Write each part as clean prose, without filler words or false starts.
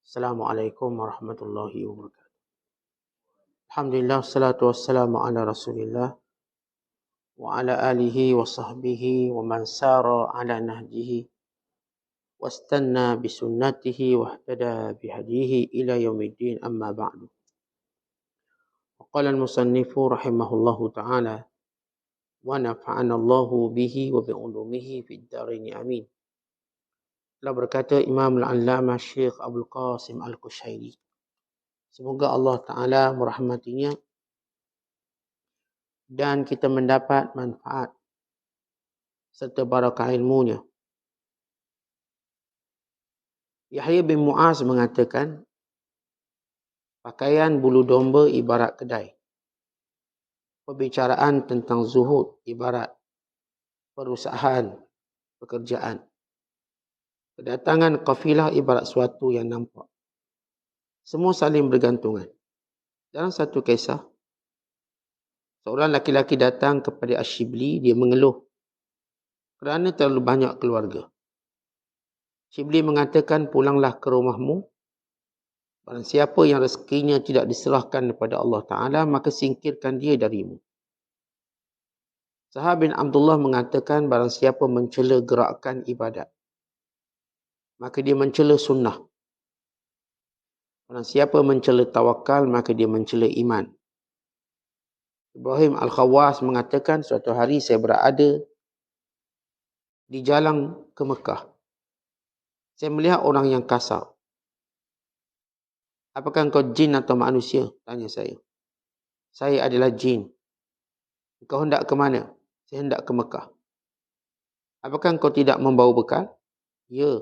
Assalamualaikum warahmatullahi wabarakatuh. Alhamdulillah, salatu wassalamu ala Rasulillah wa ala alihi wa sahbihi wa man sara ala nahjihi wastanna bisunnatihi wa ihtada bihadihi ila yaumiddin, amma ba'du. Wa qala al-musannifu rahimahullahu ta'ala wa nafa'ana Allahu bihi wa bi ulumihi fid dharain amin. Telah berkata Imam al-Allamah Syekh Abdul Qasim Al-Qushayri, semoga Allah Ta'ala merahmatinya dan kita mendapat manfaat serta barakah ilmunya. Yahya bin Mu'az mengatakan, pakaian bulu domba ibarat kedai. Perbicaraan tentang zuhud ibarat perusahaan, pekerjaan. Kedatangan kafilah ibarat suatu yang nampak. Semua saling bergantungan. Dalam satu kisah, seorang laki-laki datang kepada Ash-Shibli, dia mengeluh kerana terlalu banyak keluarga. Shibli mengatakan, pulanglah ke rumahmu. Barang siapa yang rezekinya tidak diserahkan kepada Allah Ta'ala, maka singkirkan dia darimu. Sahab bin Abdullah mengatakan, barang siapa mencela gerakan ibadat, maka dia mencela sunnah. Barang siapa mencela tawakal, maka dia mencela iman. Ibrahim Al-Khawwas mengatakan, suatu hari saya berada di jalan ke Mekah. Saya melihat orang yang kasar. Apakah engkau jin atau manusia? Tanya saya. Saya adalah jin. Engkau hendak ke mana? Saya hendak ke Mekah. Apakah engkau tidak membawa bekal? Ya.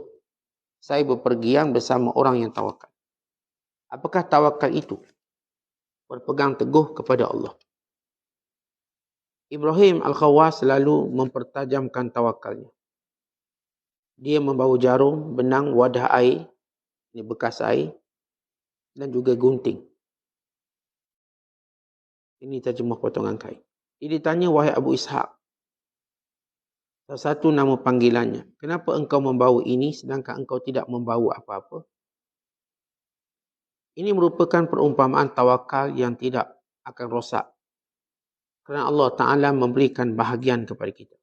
Saya berpergian bersama orang yang tawakal. Apakah tawakal itu? Berpegang teguh kepada Allah. Ibrahim Al-Khawwas selalu mempertajamkan tawakalnya. Dia membawa jarum, benang, wadah air, ini bekas air, dan juga gunting. Ini terjemah potongan kain. Dia ditanya, wahai Abu Ishaq, salah satu nama panggilannya, kenapa engkau membawa ini sedangkan engkau tidak membawa apa-apa? Ini merupakan perumpamaan tawakal yang tidak akan rosak, kerana Allah Ta'ala memberikan bahagian kepada kita.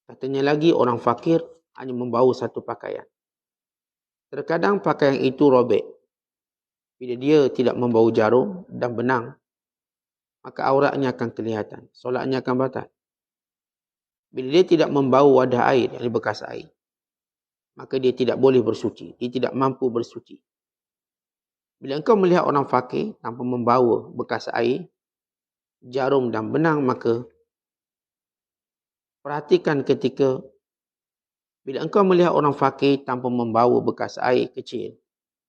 Katanya lagi, orang fakir hanya membawa satu pakaian. Terkadang pakaian itu robek. Bila dia tidak membawa jarum dan benang, maka auratnya akan kelihatan. Solatnya akan batal. Bila dia tidak membawa wadah air, yang bekas air, maka dia tidak boleh bersuci. Dia tidak mampu bersuci. Bila engkau melihat orang fakir tanpa membawa bekas air, jarum dan benang, maka perhatikan ketika bila engkau melihat orang fakir tanpa membawa bekas air kecil,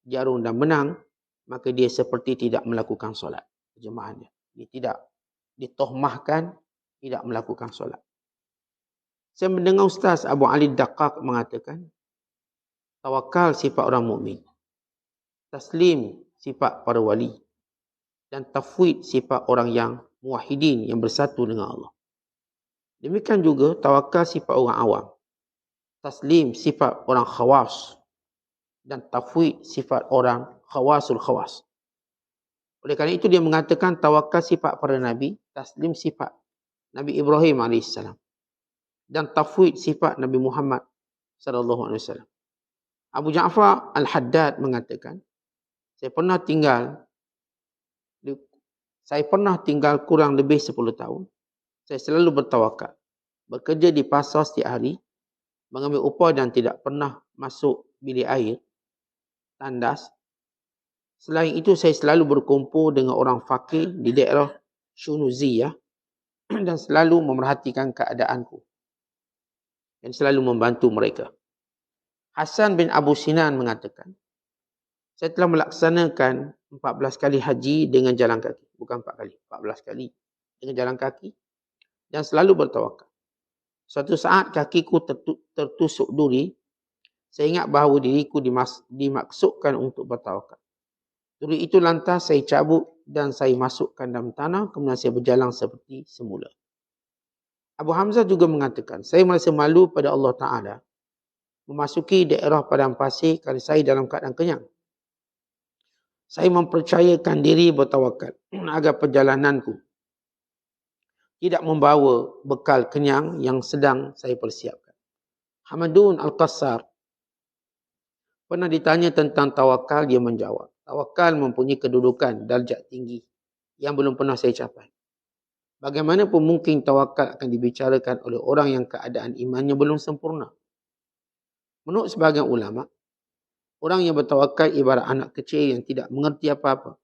jarum dan benang, maka dia seperti tidak melakukan solat. Terjemahannya, dia tidak ditohmahkan tidak melakukan solat. Saya mendengar Ustaz Abu Ali Daqqaq mengatakan, tawakal sifat orang mukmin, taslim sifat para wali, dan tafwid sifat orang yang muwahhidin, yang bersatu dengan Allah. Demikian juga tawakal sifat orang awam, taslim sifat orang khawas, dan tafwid sifat orang khawasul khawas. Oleh kerana itu dia mengatakan tawakal sifat para nabi, taslim sifat Nabi Ibrahim AS, dan tafwid sifat Nabi Muhammad SAW. Abu Ja'far Al-Haddad mengatakan, saya pernah tinggal kurang lebih 10 tahun. Saya selalu bertawakal, bekerja di pasar setiap hari, mengambil upah dan tidak pernah masuk bilik air, tandas. Selain itu, saya selalu berkumpul dengan orang fakir di daerah Shunuziyah dan selalu memerhatikan keadaanku dan selalu membantu mereka. Hasan bin Abu Sinan mengatakan, saya telah melaksanakan 14 kali haji dengan jalan kaki. Bukan 4 kali, 14 kali dengan jalan kaki dan selalu bertawakal. Suatu saat kakiku tertusuk duri. Saya ingat bahawa diriku dimaksudkan untuk bertawakal. Duri itu lantas saya cabut dan saya masukkan dalam tanah, kemudian saya berjalan seperti semula. Abu Hamzah juga mengatakan, saya merasa malu pada Allah Ta'ala memasuki daerah padang pasir kerana saya dalam keadaan kenyang. Saya mempercayakan diri bertawakal agar perjalananku tidak membawa bekal kenyang yang sedang saya persiapkan. Hamadun Al-Qassar pernah ditanya tentang tawakal, dia menjawab, tawakal mempunyai kedudukan darjat tinggi yang belum pernah saya capai. Bagaimanapun mungkin tawakal akan dibicarakan oleh orang yang keadaan imannya belum sempurna. Menurut sebahagian ulama, orang yang bertawakal ibarat anak kecil yang tidak mengerti apa-apa.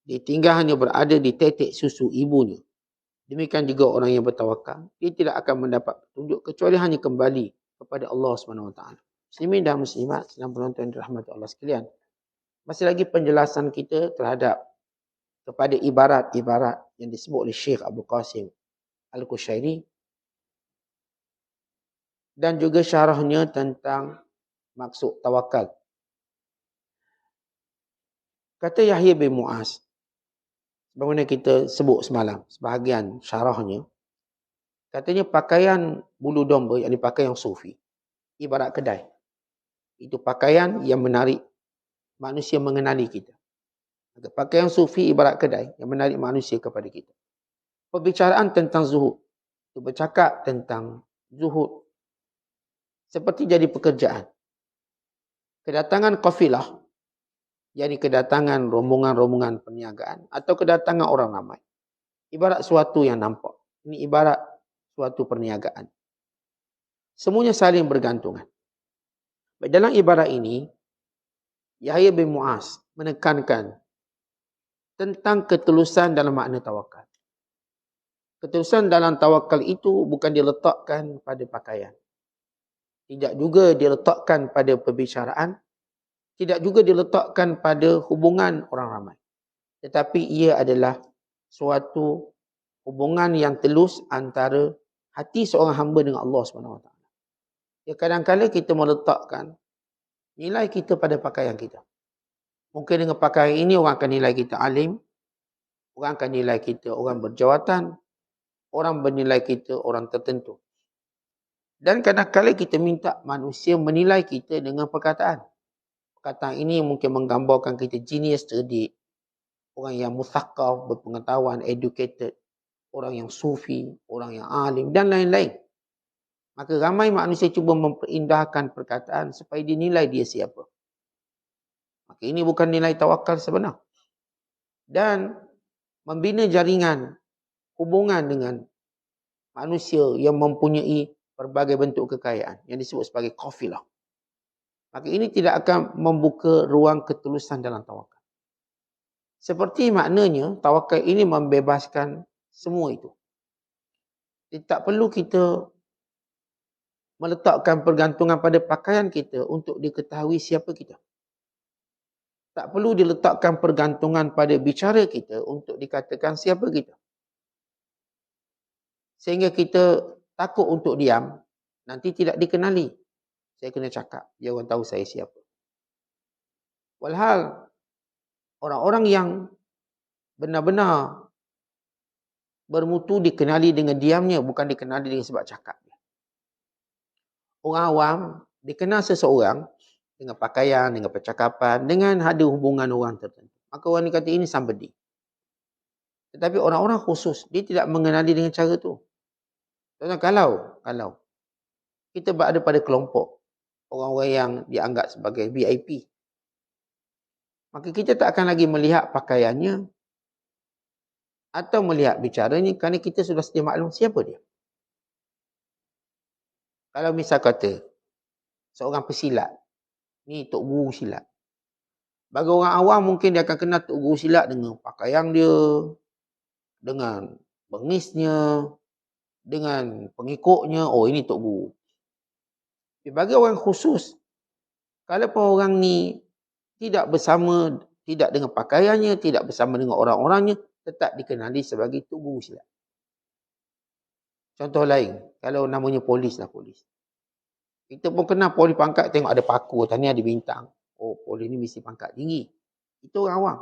Dia tinggal hanya berada di tetek susu ibunya. Demikian juga orang yang bertawakal, dia tidak akan mendapat petunjuk kecuali hanya kembali kepada Allah SWT. Muslimin dan muslimat sedang penonton dirahmati Allah sekalian. Masih lagi penjelasan kita terhadap kepada ibarat-ibarat yang disebut oleh Syekh Abdul Qasim Al-Qushairi dan juga syarahnya tentang maksud tawakal. Kata Yahya bin Mu'az, sebagaimana kita sebut semalam, sebahagian syarahnya, katanya pakaian bulu domba yang dipakai yang sufi, ibarat kedai. Itu pakaian yang menarik manusia mengenali kita. Pakaian sufi ibarat kedai yang menarik manusia kepada kita. Perbicaraan tentang zuhud, itu bercakap tentang zuhud seperti jadi pekerjaan. Kedatangan kafilah, yakni kedatangan rombongan-rombongan perniagaan atau kedatangan orang ramai, ibarat suatu yang nampak. Ini ibarat suatu perniagaan. Semuanya saling bergantungan. Dalam ibarat ini, Yahya bin Mu'az menekankan tentang ketulusan dalam makna tawakal. Ketulusan dalam tawakal itu bukan diletakkan pada pakaian. Tidak juga diletakkan pada perbicaraan. Tidak juga diletakkan pada hubungan orang ramai. Tetapi ia adalah suatu hubungan yang telus antara hati seorang hamba dengan Allah SWT. Ya, kadang-kadang kita meletakkan nilai kita pada pakaian kita. Mungkin dengan pakaian ini orang akan nilai kita alim, orang akan nilai kita orang berjawatan, orang bernilai kita orang tertentu. Dan kadang-kadang kita minta manusia menilai kita dengan perkataan. Perkataan ini mungkin menggambarkan kita genius, cerdik, orang yang muthaqaf, berpengetahuan, educated, orang yang sufi, orang yang alim dan lain-lain. Maka ramai manusia cuba memperindahkan perkataan supaya dinilai dia siapa. Maka ini bukan nilai tawakal sebenar. Dan membina jaringan hubungan dengan manusia yang mempunyai berbagai bentuk kekayaan yang disebut sebagai qafilah. Maka ini tidak akan membuka ruang ketulusan dalam tawakal. Seperti maknanya, tawakal ini membebaskan semua itu. Tak perlu kita meletakkan pergantungan pada pakaian kita untuk diketahui siapa kita. Tak perlu diletakkan pergantungan pada bicara kita untuk dikatakan siapa kita. Sehingga kita takut untuk diam, nanti tidak dikenali. Saya kena cakap, dia orang tahu saya siapa. Walhal, orang-orang yang benar-benar bermutu dikenali dengan diamnya, bukan dikenali dengan sebab cakapnya. Orang awam dikenal seseorang dengan pakaian, dengan percakapan, dengan ada hubungan orang tertentu. Maka orang ni kata ini somebody. Tetapi orang-orang khusus, dia tidak mengenali dengan cara tu. Kalau kita berada pada kelompok orang-orang yang dianggap sebagai VIP, maka kita tak akan lagi melihat pakaiannya atau melihat bicaranya kerana kita sudah sedia maklum siapa dia. Kalau misal kata seorang pesilat, ni tok guru silat. Bagi orang awam mungkin dia akan kenal tok guru silat dengan pakaian dia, dengan bengisnya, dengan pengikutnya, oh ini tok guru. Bagi orang khusus, kalau pun orang ni tidak bersama, tidak dengan pakaiannya, tidak bersama dengan orang-orangnya, tetap dikenali sebagai tok guru silat. Contoh lain, kalau namanya polis lah polis. Kita pun kenal polis pangkat, tengok ada paku, tadi ada bintang. Oh, polis ni mesti pangkat tinggi. Itu orang awam.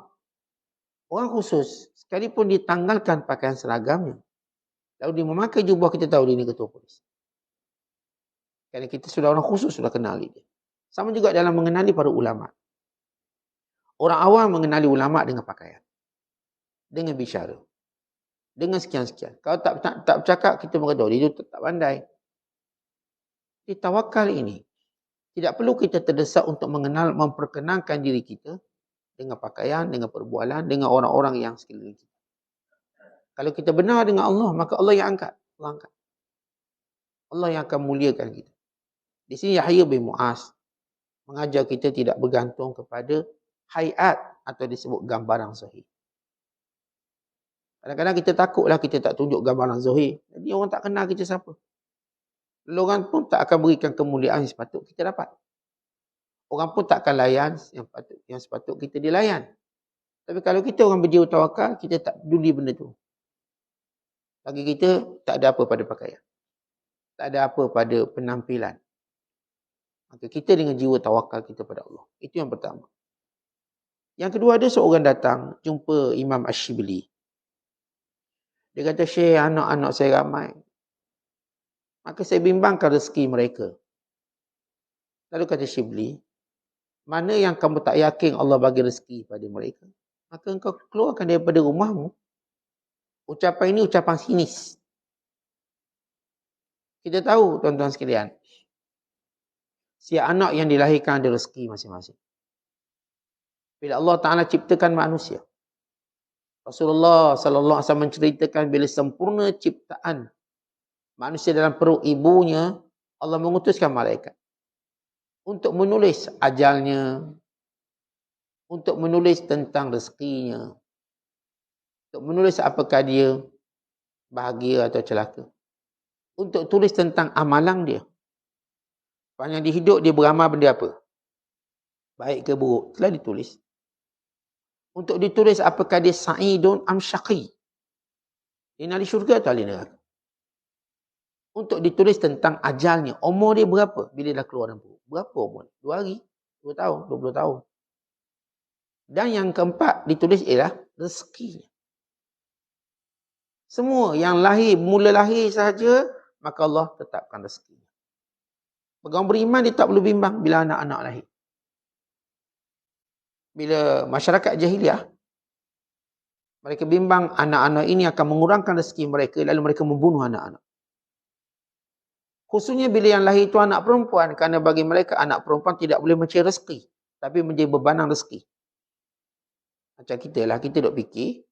Orang khusus, sekalipun ditanggalkan pakaian seragamnya, lalu dia memakai jubah, kita tahu dia ni ketua polis. Kerana kita sudah orang khusus, sudah kenali dia. Sama juga dalam mengenali para ulama. Orang awam mengenali ulama dengan pakaian, dengan bicara, dengan sekian-sekian. Kalau tak bercakap, kita berkata, dia itu tak pandai. Di tawakal ini, tidak perlu kita terdesak untuk mengenal, memperkenalkan diri kita dengan pakaian, dengan perbualan, dengan orang-orang yang sekeliling kita. Kalau kita benar dengan Allah, maka Allah yang angkat. Allah yang akan muliakan kita. Di sini Yahya bin Mu'az mengajar kita tidak bergantung kepada hayat atau disebut gambaran zahir. Kadang-kadang kita takutlah kita tak tunjuk gambaran zahir. Jadi orang tak kenal kita siapa. Orang pun tak akan berikan kemuliaan yang sepatut kita dapat. Orang pun tak akan layan yang sepatut kita dilayan. Tapi kalau kita orang berjiwa tawakal, kita tak peduli benda tu. Bagi kita, tak ada apa pada pakaian. Tak ada apa pada penampilan. Maka kita dengan jiwa tawakal kita pada Allah. Itu yang pertama. Yang kedua, ada seorang datang jumpa Imam Ash-Shibli. Dia kata, Syekh, anak-anak saya ramai. Maka saya bimbangkan rezeki mereka. Lalu kata Shibli, mana yang kamu tak yakin Allah bagi rezeki pada mereka, maka engkau keluarkan daripada rumahmu. Ucapan ini ucapan sinis. Kita tahu, tuan-tuan sekalian, si anak yang dilahirkan ada rezeki masing-masing. Bila Allah Ta'ala ciptakan manusia, Rasulullah sallallahu alaihi wasallam menceritakan bila sempurna ciptaan manusia dalam perut ibunya, Allah mengutuskan malaikat untuk menulis ajalnya, untuk menulis tentang rezekinya, untuk menulis apakah dia bahagia atau celaka, untuk tulis tentang amalan dia. Sepanjang dia hidup, dia beramal benda apa? Baik ke buruk, telah ditulis. Untuk ditulis apakah dia sa'idun am syaqi. Dia nak di syurga atau di neraka. Untuk ditulis tentang ajalnya. Umur dia berapa bila dah keluar dari perut? Berapa umur? 2 hari? 2 tahun? 20 tahun? Dan yang keempat ditulis ialah rezekinya. Semua yang lahir, mula lahir sahaja, maka Allah tetapkan rezekinya. Orang beriman dia tak perlu bimbang bila anak-anak lahir. Bila masyarakat jahiliah, mereka bimbang anak-anak ini akan mengurangkan rezeki mereka, lalu mereka membunuh anak-anak. Khususnya bila yang lahir itu anak perempuan, kerana bagi mereka anak perempuan tidak boleh mencari rezeki, tapi menjadi bebanan rezeki. Macam kita lah, kita duk fikir,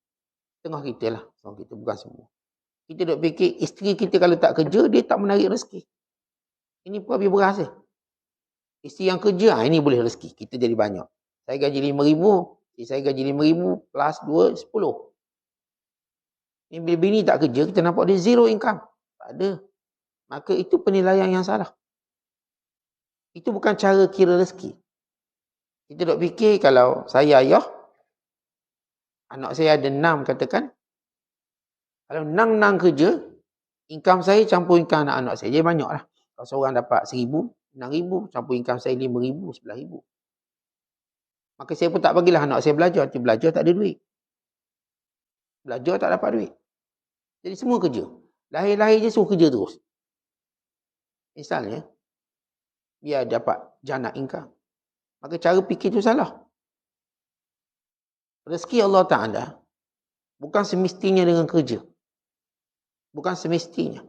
tengah kita lah, kita bukan semua. Kita duk fikir, isteri kita kalau tak kerja, dia tak menarik rezeki. Ini pun habis beras. Isteri yang kerja, ini boleh rezeki, kita jadi banyak. Saya gaji 5,000, saya gaji 5,000 plus 2, 10. Ini bila bini tak kerja, kita nampak dia zero income. Tak ada. Maka itu penilaian yang salah. Itu bukan cara kira rezeki. Kita duk fikir kalau saya ayah, anak saya ada 6 katakan. Kalau 6 kerja, income saya campur income anak-anak saya. Jadi banyak lah. Kalau seorang dapat 1,000, 6,000, campur income saya 5,000, 11,000. Maka saya pun tak bagilah anak saya belajar. Nanti belajar tak ada duit. Belajar tak dapat duit. Jadi semua kerja. Lahir-lahir je suruh kerja terus. Misalnya, biar dapat jana income. Maka cara fikir tu salah. Rezeki Allah Ta'ala bukan semestinya dengan kerja. Bukan semestinya.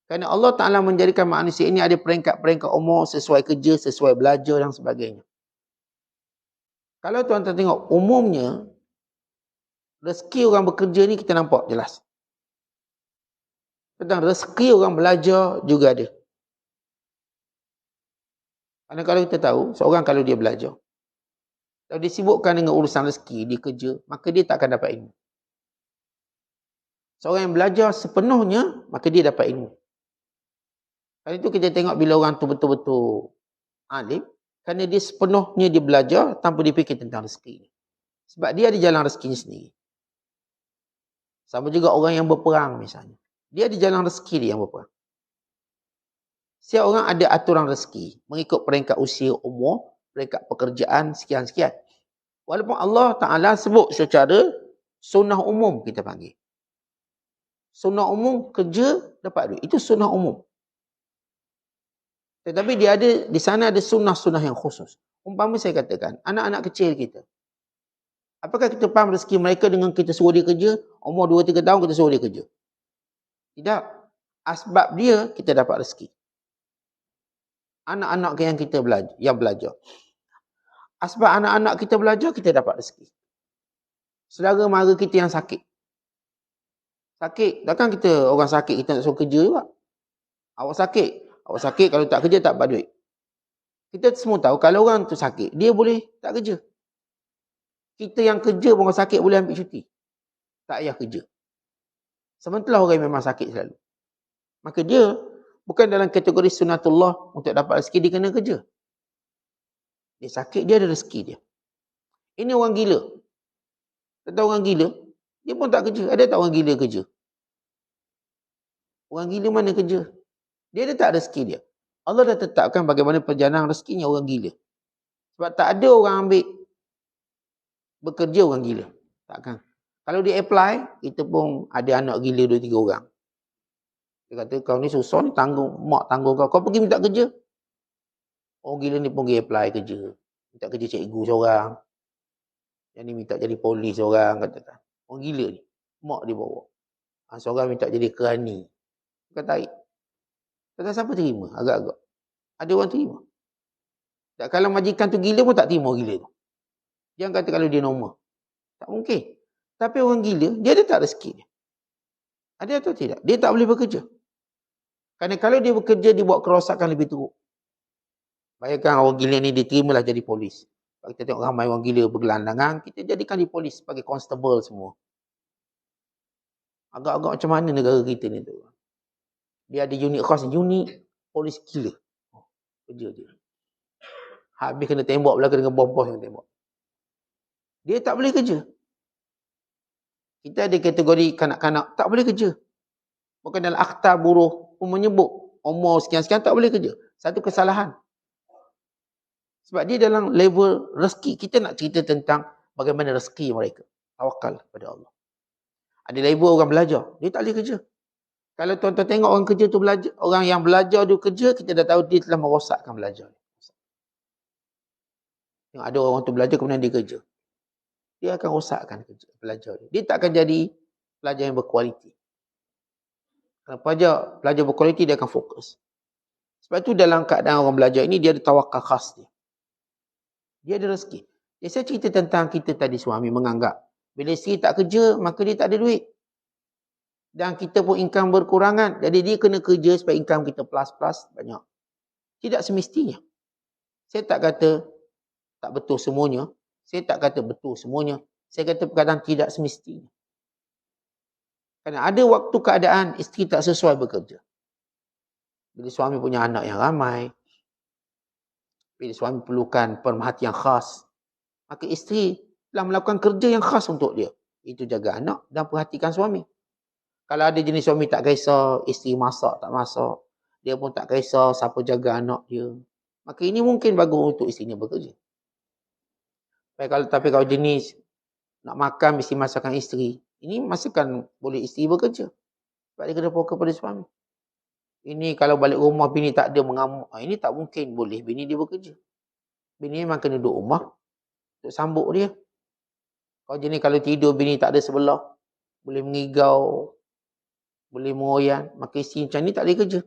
Kerana Allah Ta'ala menjadikan manusia ini ada peringkat-peringkat umur sesuai kerja, sesuai belajar dan sebagainya. Kalau tuan-tuan tengok, umumnya, rezeki orang bekerja ni kita nampak jelas. Tentang rezeki orang belajar juga ada. Kerana kalau kita tahu, seorang kalau dia belajar, kalau dia sibukkan dengan urusan rezeki, dia kerja, maka dia tak akan dapat ilmu. Seorang yang belajar sepenuhnya, maka dia dapat ilmu. Kerana itu kita tengok bila orang tu betul-betul alim, kerana dia sepenuhnya dia belajar tanpa dia fikir tentang rezeki. Sebab dia ada jalan rezekinya sendiri. Sama juga orang yang berperang misalnya. Dia ada jalan rezeki dia yang berperang. Setiap orang ada aturan rezeki. Mengikut peringkat usia, umur, peringkat pekerjaan, sekian-sekian. Walaupun Allah Ta'ala sebut secara sunnah umum kita panggil. Sunnah umum kerja dapat duit. Itu sunnah umum. Tetapi dia ada di sana ada sunnah-sunnah yang khusus. Umpama saya katakan, anak-anak kecil kita. Apakah kita faham rezeki mereka dengan kita suruh dia kerja, umur 2-3 tahun kita suruh dia kerja? Tidak. Asbab dia kita dapat rezeki. Anak-anak yang kita belajar. Asbab anak-anak kita belajar, kita dapat rezeki. Saudara mara kita yang sakit. Sakit, takkan kita orang sakit kita nak suruh kerja juga. Awak sakit kalau tak kerja tak dapat duit. Kita semua tahu kalau orang tu sakit, dia boleh tak kerja. Kita yang kerja pun orang sakit boleh ambil cuti. Tak payah kerja. Sementara orang yang memang sakit selalu. Maka dia bukan dalam kategori sunatullah untuk dapat rezeki dia kena kerja. Dia sakit, dia ada rezeki dia. Ini orang gila. Kata orang gila, dia pun tak kerja. Ada tak orang gila kerja? Orang gila mana kerja? Dia ada tak rezeki dia? Allah dah tetapkan bagaimana perjalanan rezekinya orang gila. Sebab tak ada orang ambil bekerja orang gila. Takkan. Kalau dia apply, kita pun ada anak gila 2-3 orang. Dia kata, kau ni susah ni tanggung, mak tanggung kau. Kau pergi minta kerja. Orang gila ni pun pergi apply kerja. Minta kerja cikgu seorang. Yang ni minta jadi polis seorang. Katakan. Orang gila ni. Mak dia bawa. Seorang minta jadi kerani. Kata, kata siapa terima? Agak-agak. Ada orang terima. Tak, kalau majikan tu gila pun tak terima gila tu. Jangan kata kalau dia normal. Tak mungkin. Tapi orang gila, dia ada tak rezeki dia? Ada atau tidak? Dia tak boleh bekerja. Kerana kalau dia bekerja, dia buat kerosakan lebih teruk. Bayangkan orang gila ni diterimalah jadi polis. Kalau kita tengok ramai orang gila bergelandangan, kita jadikan dia polis sebagai constable semua. Agak-agak macam mana negara kita ni tu? Dia ada unit khas, unit polis gila. Kerja dia. Habis kena tembak belakang dengan bom-bom yang tembak. Dia tak boleh kerja. Kita ada kategori kanak-kanak tak boleh kerja. Bukan dalam akta buruh pun menyebut umur sekian-sekian tak boleh kerja. Satu kesalahan. Sebab dia dalam level rezeki. Kita nak cerita tentang bagaimana rezeki mereka. Tawakal kepada Allah. Ada level orang belajar. Dia tak boleh kerja. Kalau tuan-tuan tengok orang kerja tu belajar, orang yang belajar dia kerja, kita dah tahu dia telah merosakkan belajar. Yang ada orang tu belajar kemudian dia kerja. Dia akan rosakkan kerja pelajar dia. Dia tak akan jadi pelajar yang berkualiti. Kalau pelajar berkualiti, dia akan fokus. Sebab itu dalam keadaan orang belajar ini, dia ada tawakal khas dia. Dia ada rezeki. Saya cerita tentang kita tadi suami menganggap, bila isteri tak kerja, maka dia tak ada duit. Dan kita pun income berkurangan. Jadi dia kena kerja supaya income kita plus-plus banyak. Tidak semestinya. Saya tak kata tak betul semuanya. Saya tak kata betul semuanya. Saya kata perkataan tidak semestinya. Kerana ada waktu keadaan isteri tak sesuai bekerja. Bila suami punya anak yang ramai. Bila suami perlukan perhatian khas. Maka isteri telah melakukan kerja yang khas untuk dia. Itu jaga anak dan perhatikan suami. Kalau ada jenis suami tak kisah, isteri masak tak masak. Dia pun tak kisah siapa jaga anak dia. Maka ini mungkin bagus untuk isteri bekerja. Tapi kalau jenis nak makan mesti masakan isteri. Ini masakan boleh isteri bekerja. Sebab dia kena fokus pada suami. Ini kalau balik rumah bini tak ada mengamuk. Ini tak mungkin boleh bini dia bekerja. Bini memang kena duduk rumah untuk sambut dia. Kalau tidur bini tak ada sebelah. Boleh mengigau. Boleh mengoyan. Maka isteri macam ni tak boleh kerja.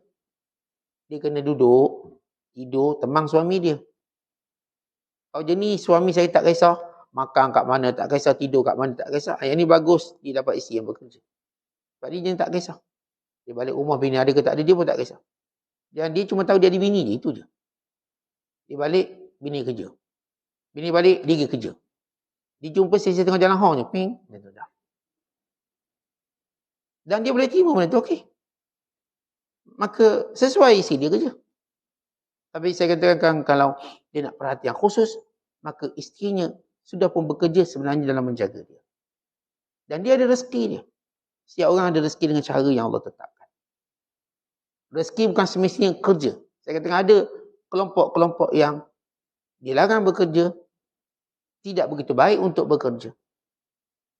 Dia kena duduk. Tidur temang suami dia. Kalau jenis suami saya tak kisah, makan kat mana tak kisah, tidur kat mana tak kisah. Yang ni bagus, dia dapat isteri yang bekerja. Sebab dia tak kisah. Dia balik rumah bini ada ke tak ada, dia pun tak kisah. Dan dia cuma tahu dia ada bini je, itu je. Dia balik, bini kerja. Bini balik, dia pergi kerja. Dia jumpa saya tengah jalan hong je, ping. Dan dia boleh terima benda tu, okey. Maka sesuai isi dia kerja. Tapi saya katakan kalau dia nak perhatian khusus, maka isterinya sudah pun bekerja sebenarnya dalam menjaga dia. Dan dia ada rezeki dia. Setiap orang ada rezeki dengan cara yang Allah tetapkan. Rezeki bukan semestinya kerja. Saya katakan ada kelompok-kelompok yang dilarang bekerja, tidak begitu baik untuk bekerja.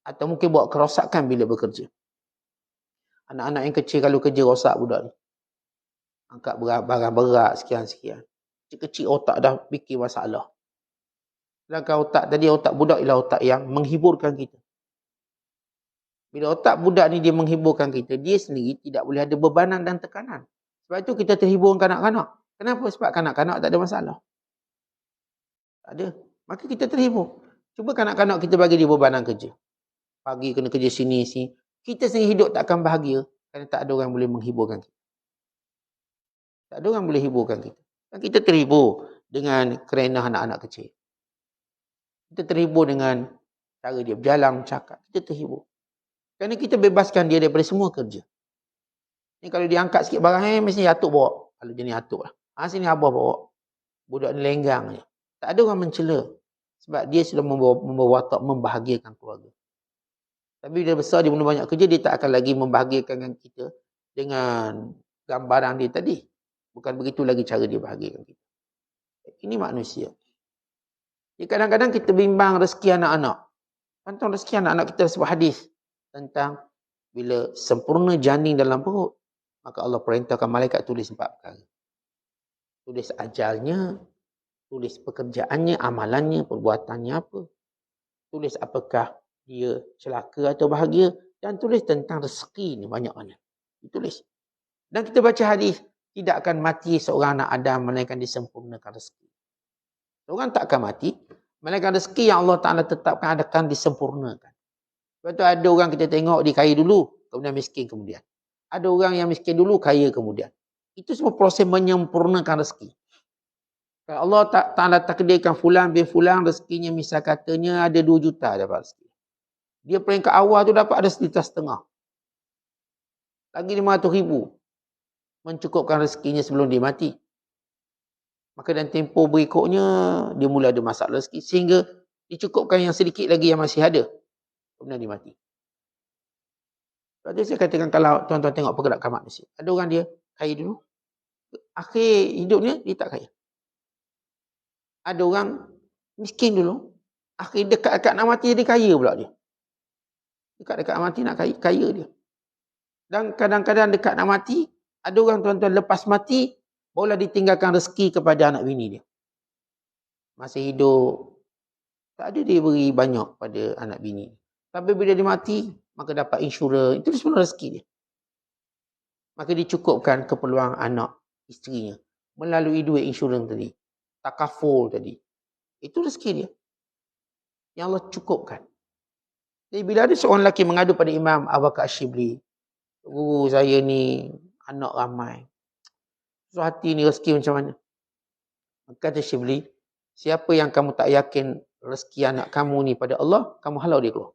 Atau mungkin buat kerosakan bila bekerja. Anak-anak yang kecil kalau kerja rosak budak ni. Angkat barang berat sekian-sekian. Kecil-kecil otak dah fikir masalah. Sedangkan otak tadi, otak budak ialah otak yang menghiburkan kita. Bila otak budak ni dia menghiburkan kita, dia sendiri tidak boleh ada bebanan dan tekanan. Sebab itu kita terhibur kanak-kanak. Kenapa? Sebab kanak-kanak tak ada masalah. Tak ada. Maka kita terhibur. Cuba kanak-kanak kita bagi dia bebanan kerja. Pagi kena kerja sini. Kita sendiri hidup tak akan bahagia kerana tak ada orang boleh menghiburkan kita. Tak ada orang boleh hiburkan kita. Dan kita terhibur dengan kerana anak-anak kecil. Kita terhibur dengan cara dia berjalan, cakap. Kita terhibur. Kerana kita bebaskan dia daripada semua kerja. Ni kalau dia angkat sikit barang, mesti atuk bawa. Kalau jenis atuk lah. Sini abah bawa. Budak ni lenggang je. Tak ada orang mencela. Sebab dia sudah membawa watak membahagiakan keluarga. Tapi bila besar, dia mula banyak kerja, dia tak akan lagi membahagiakan kita dengan gambaran dia tadi. Bukan begitu lagi cara dia bahagiakan kita. Ini manusia. Jadi kadang-kadang kita bimbang rezeki anak-anak. Tentang rezeki anak-anak kita sebuah hadis tentang bila sempurna janin dalam perut, maka Allah perintahkan malaikat tulis 4 perkara. Tulis ajalnya, tulis pekerjaannya, amalannya, perbuatannya apa. Tulis apakah dia celaka atau bahagia, dan tulis tentang rezeki ni banyak mana. Ditulis. Dan kita baca hadis, tidak akan mati seorang anak Adam melainkan disempurnakan rezeki. Seorang tak akan mati melainkan rezeki yang Allah Ta'ala tetapkan akan disempurnakan. Sebab tu ada orang kita tengok dia kaya dulu, kemudian miskin kemudian. Ada orang yang miskin dulu, kaya kemudian. Itu semua proses menyempurnakan rezeki. Kalau Allah Ta'ala takdirkan fulan bin fulan rezekinya misal katanya ada 2 juta dapat rezeki. Dia peringkat awal tu dapat ada 1,5 juta. Lagi 500,000. Mencukupkan rezekinya sebelum dia mati. Maka dalam tempoh berikutnya, dia mula ada masalah rezeki. Sehingga dicukupkan yang sedikit lagi yang masih ada. Kemudian dia mati. Sebab tu saya katakan kalau tuan-tuan tengok pergerakan manusia. Ada orang dia kaya dulu. Akhir hidupnya, dia tak kaya. Ada orang miskin dulu. Akhir dekat-dekat nak mati, dia kaya pula dia. Dekat-dekat mati nak kaya dia. Dan kadang-kadang dekat nak mati, ada orang tuan-tuan lepas mati, barulah ditinggalkan rezeki kepada anak bini dia. Masih hidup, tak ada dia beri banyak pada anak bini. Tapi bila dia mati, maka dapat insurans. Itu semua rezeki dia. Maka dicukupkan keperluan anak isterinya melalui duit insurans tadi. Takaful tadi. Itu rezeki dia. Yang Allah cukupkan. Jadi bila ada seorang lelaki mengadu pada Imam Abu Bakar Ash-Shibli, guru saya ni anak ramai. So hati ni rezeki macam mana? Kata Shibli, siapa yang kamu tak yakin rezeki anak kamu ni pada Allah, kamu halau dia keluar.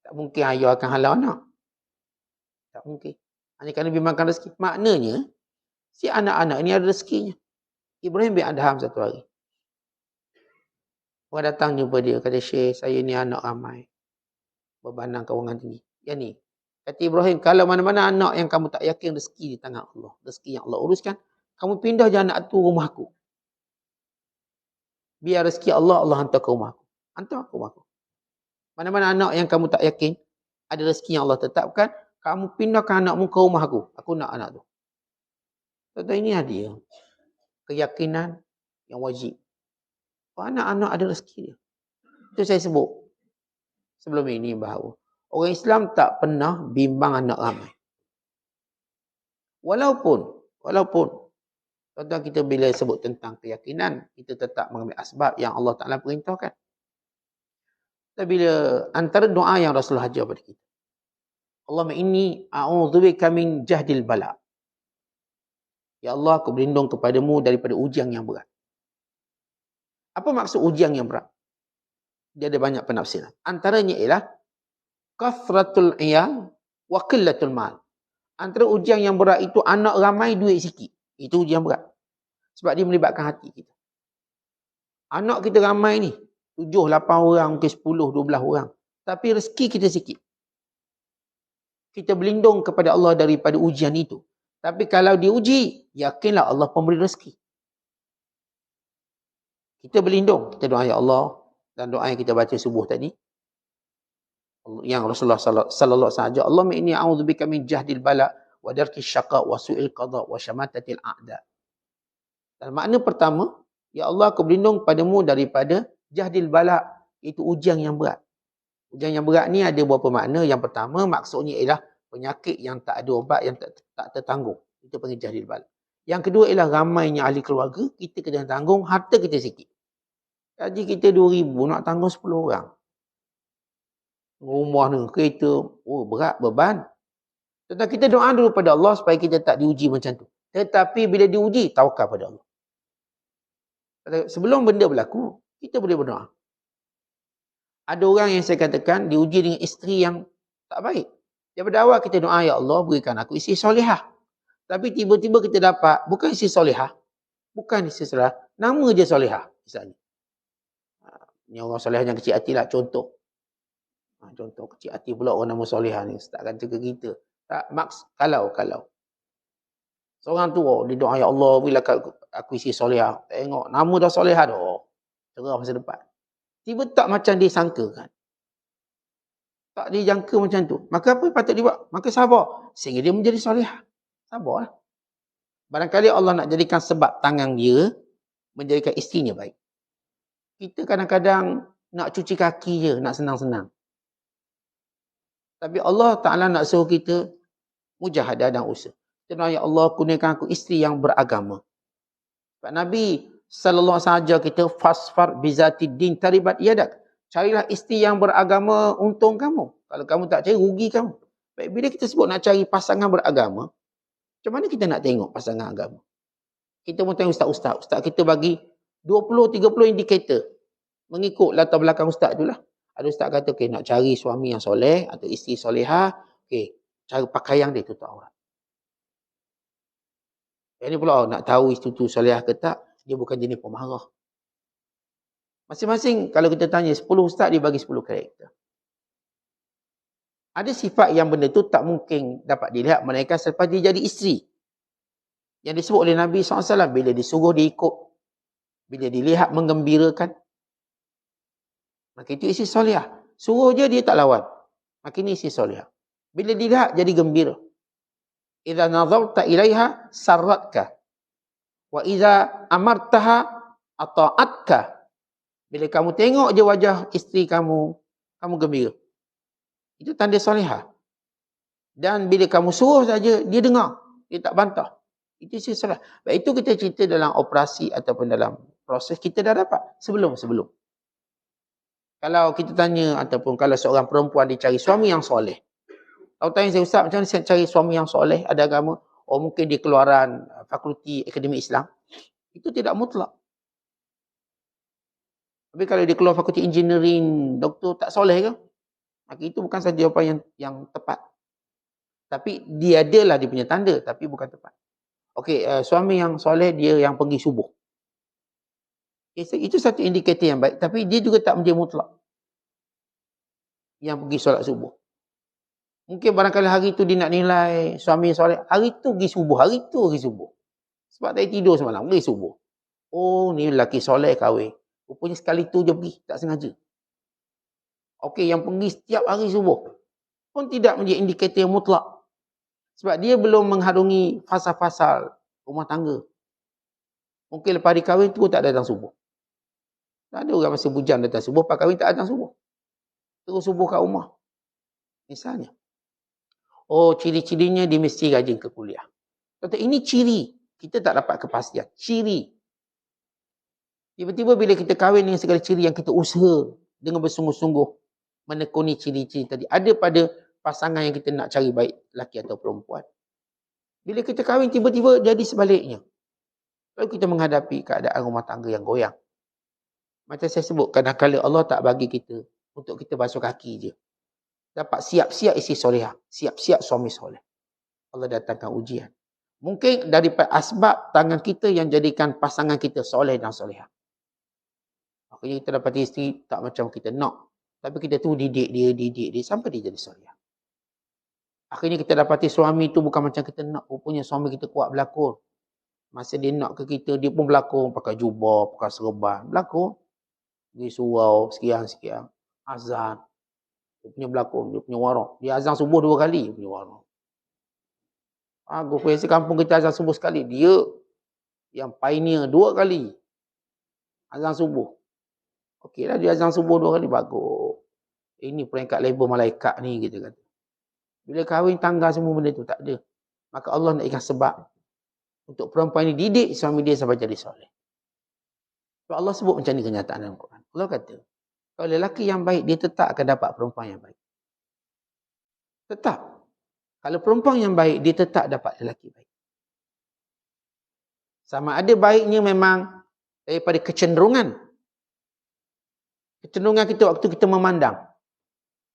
Tak mungkin ayah akan halau anak. Tak mungkin. Hanya kerana bimbangkan rezeki. Maknanya, si anak-anak ni ada rezekinya. Ibrahim bin Adham satu hari. Orang datang jumpa dia, kata Syekh, saya ni anak ramai. Berbanang kewangan tinggi. Yang ni. Kata Ibrahim, kalau mana-mana anak yang kamu tak yakin rezeki di tangan Allah, rezeki yang Allah uruskan, kamu pindah je anak tu rumah aku. Biar rezeki Allah, Allah hantar ke rumah aku. Hantar ke rumah aku. Mana-mana anak yang kamu tak yakin, ada rezeki yang Allah tetapkan, kamu pindahkan anakmu ke rumah aku. Aku nak anak tu. Tentu ini dia. Keyakinan yang wajib. Anak-anak ada rezeki dia. Itu saya sebut. Sebelum ini bahawa orang Islam tak pernah bimbang anak ramai. Walaupun tuan-tuan kita bila sebut tentang keyakinan, kita tetap mengambil asbab yang Allah Ta'ala perintahkan. Tapi bila antara doa yang Rasulullah ajar pada kita. Allahumma inni a'udzubika min jahdil bala. Ya Allah, aku berlindung kepadamu daripada ujian yang berat. Apa maksud ujian yang berat? Dia ada banyak penafsiran. Antaranya ialah kathratul iyal wa qillatul mal. Antara ujian yang berat itu anak ramai, duit sikit. Itu ujian berat. Sebab dia melibatkan hati kita. Anak kita ramai ni, 7, 8 orang, mungkin 10, 12 orang. Tapi rezeki kita sikit. Kita berlindung kepada Allah daripada ujian itu. Tapi kalau diuji, yakinlah Allah pemberi rezeki. Kita berlindung. Kita doa ya Allah. Dan doa yang kita baca subuh tadi. Yang Rasulullah sallallahu alaihi wasallam, Allahumma inni a'udzubika min jahdil bala wa darki syaqa wa su'il qada wa syamatatil a'da. Dan makna pertama, ya Allah aku berlindung padamu daripada jahdil bala, itu ujian yang berat. Ujian yang berat ni ada beberapa makna. Yang pertama maksudnya ialah penyakit yang tak ada ubat, yang tak tertanggung. Itu panggil jahdil bala. Yang kedua ialah ramainya ahli keluarga, kita kena tanggung, harta kita sikit. Gaji kita 2,000, nak tanggung 10 orang. Rumah ni, kereta, berat, beban. Tetapi kita doa dulu pada Allah supaya kita tak diuji macam tu. Tetapi bila diuji, tawakal pada Allah. Sebelum benda berlaku, kita boleh berdoa. Ada orang yang saya katakan diuji dengan isteri yang tak baik. Daripada awal kita doa, ya Allah berikan aku isteri solehah. Tapi tiba-tiba kita dapat, bukan isteri solehah. Bukan isteri solehah. Nama dia solehah. Misalnya. Ni orang solehah yang kecil hati lah, contoh. Contoh kecil hati pula orang nama solehah ni. Takkan cakap kita. Tak, kalau. Seorang tu, dia doa, ya Allah berilah aku isteri solehah. Tengok, nama dah solehah dah. Cerah masa depan. Tiba tak macam dia sangka kan. Tak dijangka macam tu. Maka apa patut dia buat? Maka sabar. Sehingga dia menjadi solehah. Sabarlah. Barangkali Allah nak jadikan sebab tangan dia menjadikan isterinya baik. Kita kadang-kadang nak cuci kaki je, nak senang-senang. Tapi Allah Ta'ala nak suruh kita mujahadah dan usaha. Kita doa, ya Allah kurniakan aku isteri yang beragama. Sebab Nabi sallallahu alaihi wasallam kita fasfar bizatid din taribat yadak. Carilah isteri yang beragama, untung kamu. Kalau kamu tak cari, rugi kamu. Baik, bila kita sebut nak cari pasangan beragama, macam mana kita nak tengok pasangan agama? Kita pun tengok ustaz-ustaz. Ustaz kita bagi 20-30 indikator. Mengikut latar belakang ustaz itulah. Ada ustaz kata, okay, nak cari suami yang soleh atau isteri solehah, okay, cara pakaian dia tutup aurat. Ini pula nak tahu isteri tu solehah ke tak, dia bukan jenis pemarah. Masing-masing kalau kita tanya 10 ustaz, dia bagi 10 karakter. Ada sifat yang benda tu tak mungkin dapat dilihat melainkan selepas dia jadi isteri. Yang disebut oleh Nabi SAW, bila disuruh dia ikut, bila dilihat menggembirakan, maka itu isteri solehah. Suruh je dia tak lawan, maka ini isteri solehah. Bila dilihat jadi gembira. Idza nazarta ilaiha sarratka wa idza amartaha ata'atka. Bila kamu tengok je wajah isteri kamu, kamu gembira. Itu tanda solehah. Dan bila kamu suruh saja, dia dengar. Dia tak bantah. Itu isteri solehah. Baik, itu kita cerita dalam operasi ataupun dalam proses kita dah dapat. Sebelum. Kalau kita tanya ataupun kalau seorang perempuan dicari suami yang soleh. Tahu tanya saya, Ustaz, macam mana saya cari suami yang soleh, ada agama? Oh, mungkin di keluaran Fakulti Akademi Islam. Itu tidak mutlak. Tapi kalau dia keluar Fakulti Engineering, doktor tak soleh ke? Maka itu bukan saja jawapan yang tepat. Tapi dia adalah dia punya tanda, tapi bukan tepat. Okey, suami yang soleh dia yang pergi subuh. Itu satu indikator yang baik, tapi dia juga tak menjadi mutlak. Yang pergi solat subuh. Mungkin barangkali hari tu dia nak nilai suami soleh, hari tu pergi subuh. Sebab tadi tidur semalam, pergi subuh. Oh, ni lelaki soleh kahwin. Rupanya sekali tu je pergi, tak sengaja. Okey, yang pergi setiap hari subuh pun tidak menjadi indikator yang mutlak. Sebab dia belum mengharungi fasa-fasa rumah tangga. Mungkin lepas dia kahwin tu tak datang subuh. Tak ada orang masa bujang datang subuh, lepas kahwin tak datang subuh. Terus subuh kat rumah. Misalnya. Oh, ciri-cirinya dia mesti rajin ke kuliah. Kata, ini ciri. Kita tak dapat kepastian. Ciri. Tiba-tiba bila kita kahwin dengan segala ciri yang kita usaha dengan bersungguh-sungguh menekuni ciri-ciri tadi. Ada pada pasangan yang kita nak cari baik, lelaki atau perempuan. Bila kita kahwin, tiba-tiba jadi sebaliknya. Lalu kita menghadapi keadaan rumah tangga yang goyang. Macam saya sebut, kadang-kadang Allah tak bagi kita untuk kita basuh kaki je. Dapat siap-siap isteri solehah, siap-siap suami soleh. Allah datangkan ujian. Mungkin daripada asbab tangan kita yang jadikan pasangan kita soleh dan solehah. Akhirnya kita dapat isteri tak macam kita nak. Tapi kita tu didik dia sampai dia jadi solehah. Akhirnya kita dapati suami tu bukan macam kita nak. Rupanya suami kita kuat berlakon. Masa dia nak ke kita, dia pun berlakon. Pakai jubah, pakai serban. Berlakon. Dia surau, sekian-sekian. Azan. Dia punya berlakon, dia punya warak. Dia azan subuh 2 kali, dia punya warak. Guru PSC kampung kita azan subuh sekali. Dia yang pioneer 2 kali azan subuh. Okeylah dia azan subuh 2 kali, bagus. Ini peringkat label malaikat ni, kita kata. Bila kahwin tangga semua benda tu tak ada. Maka Allah nak ikan sebab untuk perempuan ini didik suami dia sampai jadi soleh. So Allah sebut macam ni kenyataan dalam Quran. Allah kata, kalau lelaki yang baik, dia tetap akan dapat perempuan yang baik. Tetap. Kalau perempuan yang baik, dia tetap dapat lelaki baik. Sama ada baiknya memang daripada kecenderungan. Kecenderungan kita waktu kita memandang.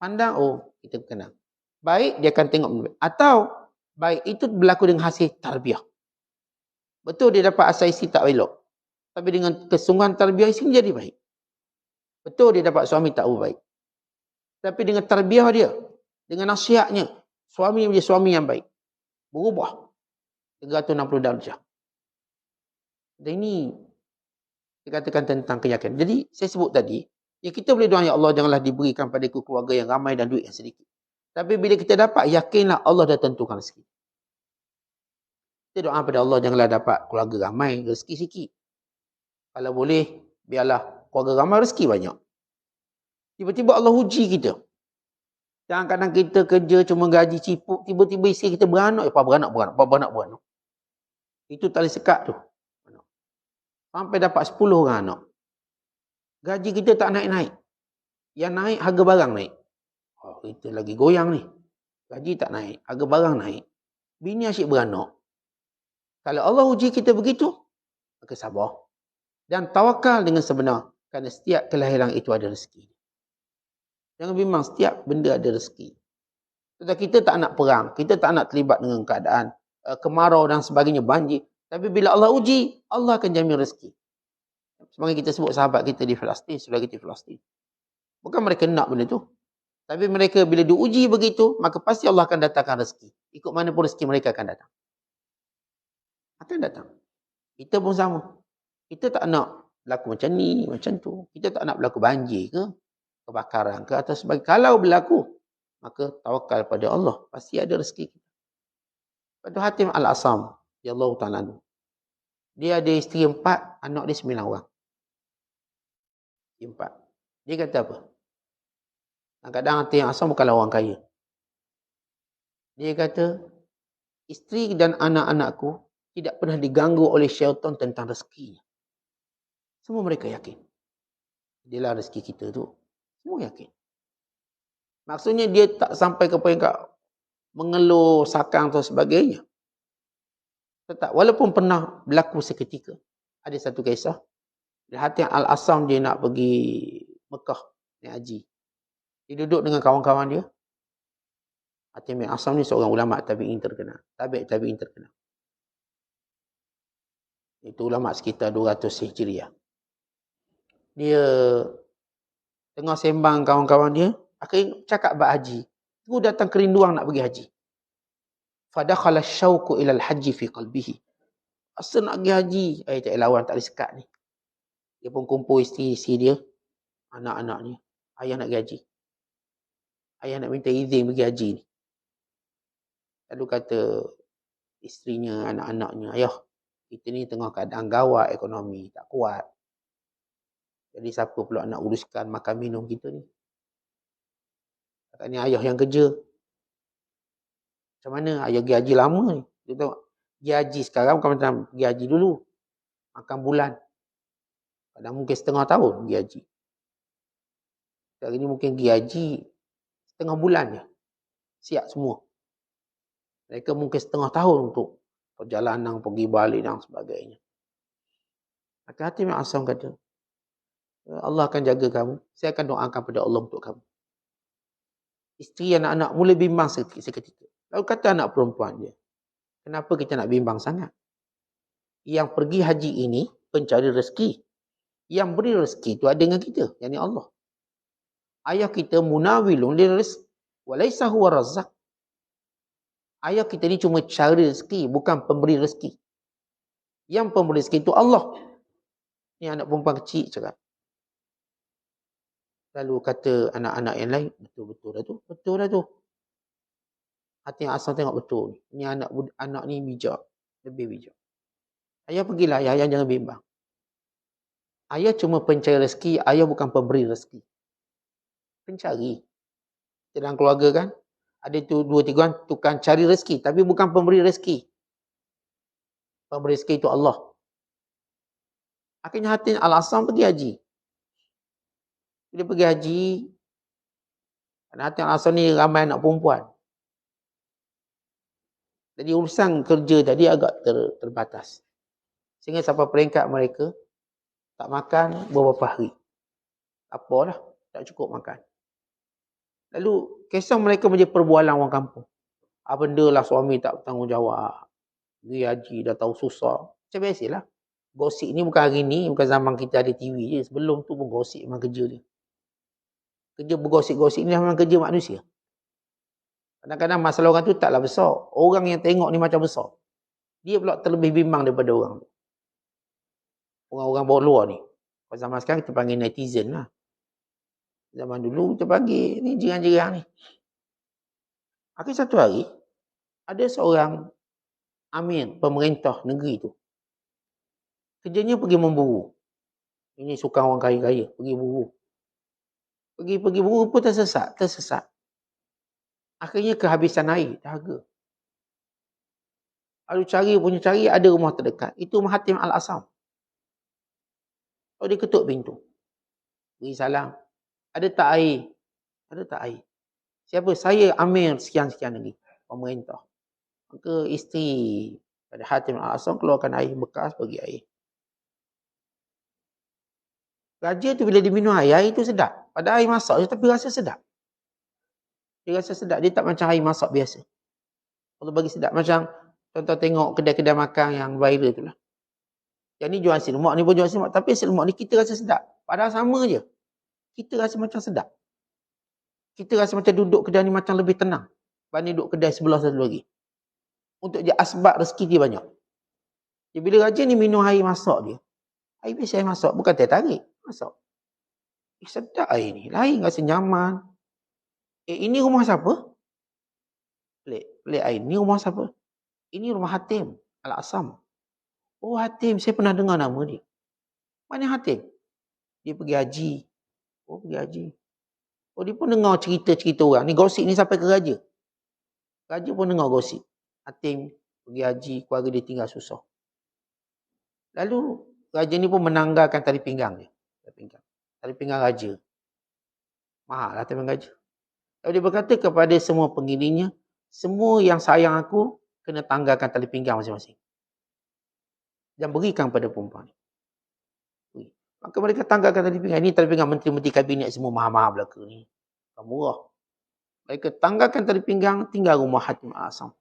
Pandang, oh, kita kenal. Baik, dia akan tengok. Atau, baik itu berlaku dengan hasil tarbiyah. Betul dia dapat asal isi tak elok. Tapi dengan kesungguhan tarbiyah isi jadi baik. Betul dia dapat suami tak baik. Tapi dengan tarbiyah dia, dengan nasihatnya, suami menjadi suami yang baik. Berubah. 360 darjah. Dan ini, saya katakan tentang keyakinan. Jadi, saya sebut tadi, ya kita boleh doa, ya Allah, janganlah diberikan pada keluarga yang ramai dan duit yang sedikit. Tapi bila kita dapat, yakinlah Allah dah tentukan rezeki. Kita doa pada Allah, janganlah dapat keluarga ramai, rezeki sikit. Kalau boleh, biarlah keluarga ramai, rezeki banyak. Tiba-tiba Allah uji kita. Kadang-kadang kita kerja cuma gaji cipuk, tiba-tiba isteri kita beranak, beranak. Itu tali sekat tu. Sampai dapat 10 orang anak. Gaji kita tak naik-naik. Yang naik, harga barang naik. Oh, kita lagi goyang ni. Gaji tak naik, harga barang naik. Bini asyik beranak. Kalau Allah uji kita begitu, maka sabar. Dan tawakal dengan sebenar. Kerana setiap kelahiran itu ada rezeki. Jangan bimbang, setiap benda ada rezeki. Tetapi kita tak nak perang. Kita tak nak terlibat dengan keadaan kemarau dan sebagainya, banjir. Tapi bila Allah uji, Allah akan jamin rezeki. Sebagai kita sebut sahabat kita di Palestin, saudara kita di Palestin. Bukan mereka nak benda tu. Tapi mereka bila diuji begitu, maka pasti Allah akan datangkan rezeki. Ikut mana pun rezeki mereka akan datang. Akan datang. Kita pun sama. Kita tak nak berlaku macam ni, macam tu. Kita tak nak berlaku banjir ke, kebakaran ke, atau sebagainya. Kalau berlaku, maka tawakal pada Allah. Pasti ada rezeki kita. Pada Hatim Al-Asam, ya Allah Ta'ala. Dia ada isteri 4, anak dia 9 orang. 4. Dia kata apa? Kadang-kadang Hatim Al-Asam bukanlah orang kaya. Dia kata, isteri dan anak-anakku tidak pernah diganggu oleh syaitan tentang rezekinya. Semua mereka yakin. Inilah rezeki kita tu. Semua yakin. Maksudnya dia tak sampai ke peringkat mengeluh, sakang atau sebagainya. Tetap, walaupun pernah berlaku seketika. Ada satu kisah. Di Hatim Al-Asam dia nak pergi Mekah, naik haji. Dia duduk dengan kawan-kawan dia. Hatim Al-Asam ni seorang ulama tabi'in terkenal. Tabi'in terkenal. Itu ulama sekitar 200 Hijriah. Dia tengah sembang kawan-kawan dia, akhirnya cakap bab haji. Terus datang kerinduan nak pergi haji. Fadakhala syauqu ilal haji fi qalbihi. Asal nak pergi haji, tak lawan, tak boleh sekat ni. Dia pun kumpul isteri dia, anak-anak ni. Ayah nak pergi haji. Ayah nak minta izin pergi haji ni. Lalu kata isterinya, anak-anaknya, ayah, kita ni tengah keadaan gawat ekonomi, tak kuat. Jadi siapa pula nak uruskan makan minum kita ni? Katanya ayah yang kerja. Macam mana? Ayah pergi haji lama ni. Dia tahu, pergi haji sekarang bukan macam pergi haji dulu. Makan bulan. Kadang mungkin setengah tahun pergi haji. Sekarang ni mungkin pergi haji setengah bulan je. Siap semua. Mereka mungkin setengah tahun untuk perjalanan, pergi balik dan sebagainya. Maka Hatim Al-Asam kata, Allah akan jaga kamu. Saya akan doakan pada Allah untuk kamu. Isteri anak-anak mula bimbang seketika. Lalu kata anak perempuan dia, kenapa kita nak bimbang sangat? Yang pergi haji ini pencari rezeki. Yang beri rezeki itu ada dengan kita, yakni Allah. Ayah kita munawilun lirizq walaysa huwa razzaq. Ayah kita ni cuma cari rezeki, bukan pemberi rezeki. Yang pemberi rezeki itu Allah. Ni anak perempuan kecil cakap. Lalu kata anak-anak yang lain, betul-betul dah tu. Betul dah tu. Hati yang asam tengok betul. Ni anak ni bijak. Lebih bijak. Ayah pergilah, ayah jangan bimbang. Ayah cuma pencari rezeki, ayah bukan pemberi rezeki. Pencari. Dalam keluarga kan, ada tu 2-3 orang tukang cari rezeki, tapi bukan pemberi rezeki. Pemberi rezeki itu Allah. Akhirnya hati Al-Asam pergi haji. Dia pergi haji, dan hati Al-Asam ni ramai anak perempuan. Jadi urusan kerja tadi agak terbatas. Sehingga sampai peringkat mereka tak makan beberapa hari. Apalah, tak cukup makan. Lalu kisah mereka menjadi perbualan orang kampung. Apa benda lah suami tak bertanggungjawab. Pergi haji dah tahu susah. Macam biasalah. Gosip ni bukan hari ni, bukan zaman kita ada TV je. Sebelum tu pun gosip memang kerja dia. Kerja bergosip-gosip ni memang kerja manusia. Kadang-kadang masalah orang tu taklah besar. Orang yang tengok ni macam besar. Dia pula terlebih bimbang daripada orang tu. Orang-orang bawah luar ni. Pada zaman sekarang kita panggil netizen lah. Zaman dulu kita panggil ni jiran-jiran ni. Akhir satu hari, ada seorang amir pemerintah negeri tu. Kerjanya pergi memburu. Ini sukan orang kaya-kaya. Pergi buru. Pergi buru pun tersesat. Akhirnya kehabisan air, dahaga. Lalu cari, ada rumah terdekat. Itu Mahathir Al-Asam. Dia ketuk pintu. Beri salam. Ada tak air? Ada tak air? Siapa? Saya Amir sekian-sekian negeri. Pemerintah. Maka isteri pada Mahathir Al-Asam keluarkan air bekas, bagi air. Raja tu bila dia minum air itu sedap. Pada air masak je, tapi rasa sedap. Dia rasa sedap. Dia tak macam air masak biasa. Kalau bagi sedap. Macam contoh tengok kedai-kedai makan yang viral tu lah. Yang ni jual nasi lemak, ni pun jual nasi lemak. Tapi nasi lemak ni kita rasa sedap. Padahal sama je. Kita rasa macam sedap. Kita rasa macam duduk kedai ni macam lebih tenang. Banding duduk kedai sebelah satu lagi. Untuk je asbab rezeki dia banyak. Jadi bila raja ni minum air masak dia. Air biasa air masak. Bukan teh tarik. Masak. Sedap air ni. Lain rasa nyaman. Ini rumah siapa? Pelik air. Ini rumah siapa? Ini rumah Hatim Al-Asam. Oh Hatim, saya pernah dengar nama dia. Mana Hatim? Dia pergi haji. Oh pergi haji. Oh dia pun dengar cerita-cerita orang. Ni gosip ni sampai ke raja. Raja pun dengar gosip. Hatim pergi haji, keluarga dia tinggal susah. Lalu raja ni pun menanggalkan tali pinggang dia. Tali pinggang raja. Mahal lah tali pinggang raja. Lalu dia berkata kepada semua pengiringnya, semua yang sayang aku, kena tanggalkan tali pinggang masing-masing. Dan berikan pada perempuan. Maka mereka tanggalkan tali pinggang. Ini tali pinggang menteri-menteri kabinet semua mahal-mahal belaka ni. Bukan murah. Mereka tanggalkan tali pinggang, tinggal rumah Hatim Al-Asam.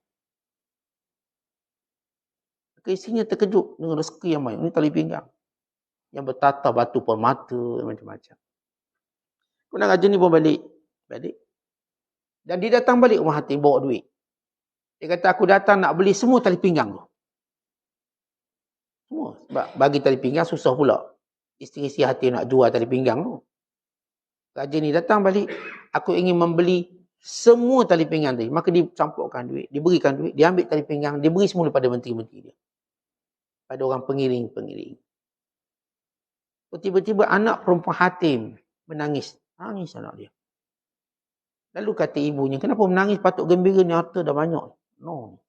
Maka isinya terkejut dengan rezeki yang banyak. Ini tali pinggang. Yang bertata batu permata, macam-macam. Kemudian raja ni pun balik. Dan dia datang balik rumah Hatim, bawa duit. Dia kata, aku datang nak beli semua tali pinggang tu. Semua. Sebab bagi tali pinggang susah pula. Isteri-isteri Hatim nak jual tali pinggang tu. Raja ni datang balik. Aku ingin membeli semua tali pinggang tadi. Maka dia campurkan duit. Dia berikan duit. Dia ambil tali pinggang. Dia beri semula pada menteri-menteri dia. Pada orang pengiring-pengiring. Tiba-tiba anak perempuan Hatim menangis. Nangis anak dia. Lalu kata ibunya, kenapa menangis? Patut gembira ni, harta dah banyak. No.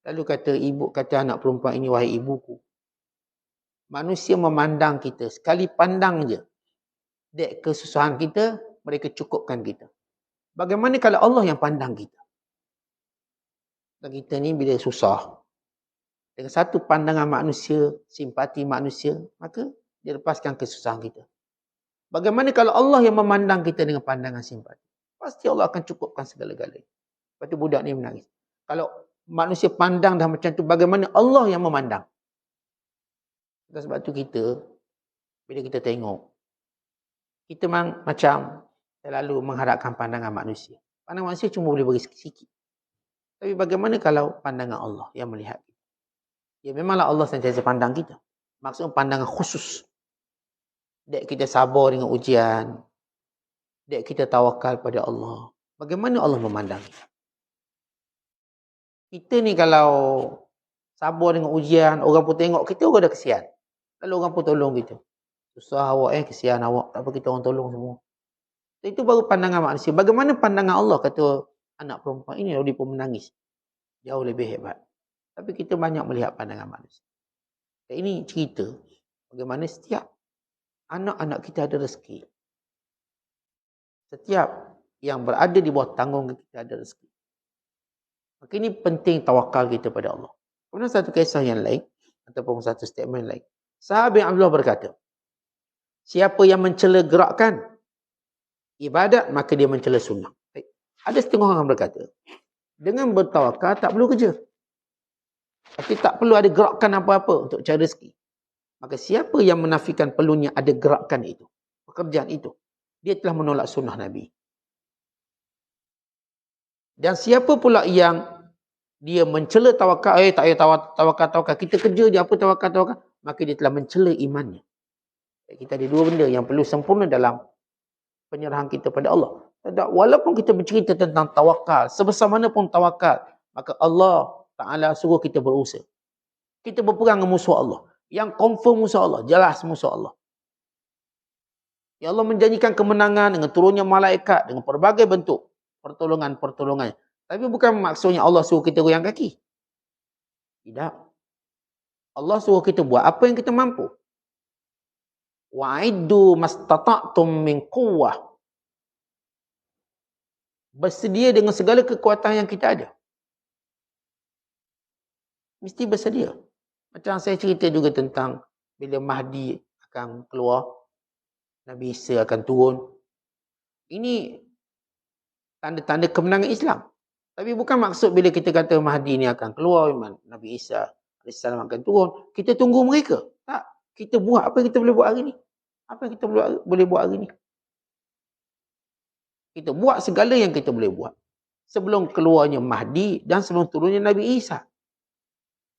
Lalu kata anak perempuan ini, wahai ibuku. Manusia memandang kita. Sekali pandang je. Dek kesusahan kita, mereka cukupkan kita. Bagaimana kalau Allah yang pandang kita? Dan kita ni bila susah, dengan satu pandangan manusia, simpati manusia, maka dia lepaskan kesusahan kita. Bagaimana kalau Allah yang memandang kita dengan pandangan simpati? Pasti Allah akan cukupkan segala-galanya. Lepas tu budak ni menangis. Kalau manusia pandang dah macam tu, bagaimana Allah yang memandang? Sebab tu kita, bila kita tengok, kita macam selalu mengharapkan pandangan manusia. Pandangan manusia cuma boleh beri sikit. Tapi bagaimana kalau pandangan Allah yang melihat kita? Ya memanglah Allah sentiasa pandang kita. Maksudnya pandangan khusus. Dek kita sabar dengan ujian. Dek kita tawakal pada Allah. Bagaimana Allah memandangi? Kita ni kalau sabar dengan ujian, orang pun tengok kita, orang dah kesian. Lalu orang pun tolong kita. Susah awak kesian awak. Tak apa, kita orang tolong semua. Itu baru pandangan manusia. Bagaimana pandangan Allah, kata anak perempuan ini, dia pun menangis. Jauh lebih hebat. Tapi kita banyak melihat pandangan manusia. Dan ini cerita bagaimana setiap anak-anak kita ada rezeki. Setiap yang berada di bawah tanggungan kita ada rezeki. Maka ini penting tawakal kita pada Allah. Kemudian satu kisah yang lain, ataupun satu statement lain. Sahabat Abdullah berkata, siapa yang mencela gerakan ibadat, maka dia mencela sunnah. Ada setengah orang berkata, dengan bertawakal tak perlu kerja. Tapi tak perlu ada gerakan apa-apa untuk cari rezeki. Maka siapa yang menafikan perlunya ada gerakan itu, pekerjaan itu, dia telah menolak sunnah Nabi. Dan siapa pula yang dia mencela tawakal, tak payah tawakal, kita kerja je apa tawakal, maka dia telah mencela imannya. Kita ada dua benda yang perlu sempurna dalam penyerahan kita pada Allah. Walaupun kita bercerita tentang tawakal, sebesar mana pun tawakal, maka Allah Ta'ala suruh kita berusaha. Kita berperang dengan musuh Allah. Yang confirm musuh Allah, jelas musuh Allah. Ya Allah menjanjikan kemenangan dengan turunnya malaikat, dengan pelbagai bentuk pertolongan-pertolongan. Tapi bukan maksudnya Allah suruh kita goyang kaki. Tidak. Allah suruh kita buat apa yang kita mampu. Wa'iddu mastata'tum min quwwah. Bersedia dengan segala kekuatan yang kita ada. Mesti bersedia. Macam saya cerita juga tentang bila Mahdi akan keluar, Nabi Isa akan turun. Ini tanda-tanda kemenangan Islam. Tapi bukan maksud bila kita kata Mahdi ni akan keluar, Nabi Isa AS akan turun, kita tunggu mereka. Tak. Kita buat apa yang kita boleh buat hari ni. Apa yang kita boleh buat hari ni. Kita buat segala yang kita boleh buat. Sebelum keluarnya Mahdi dan sebelum turunnya Nabi Isa.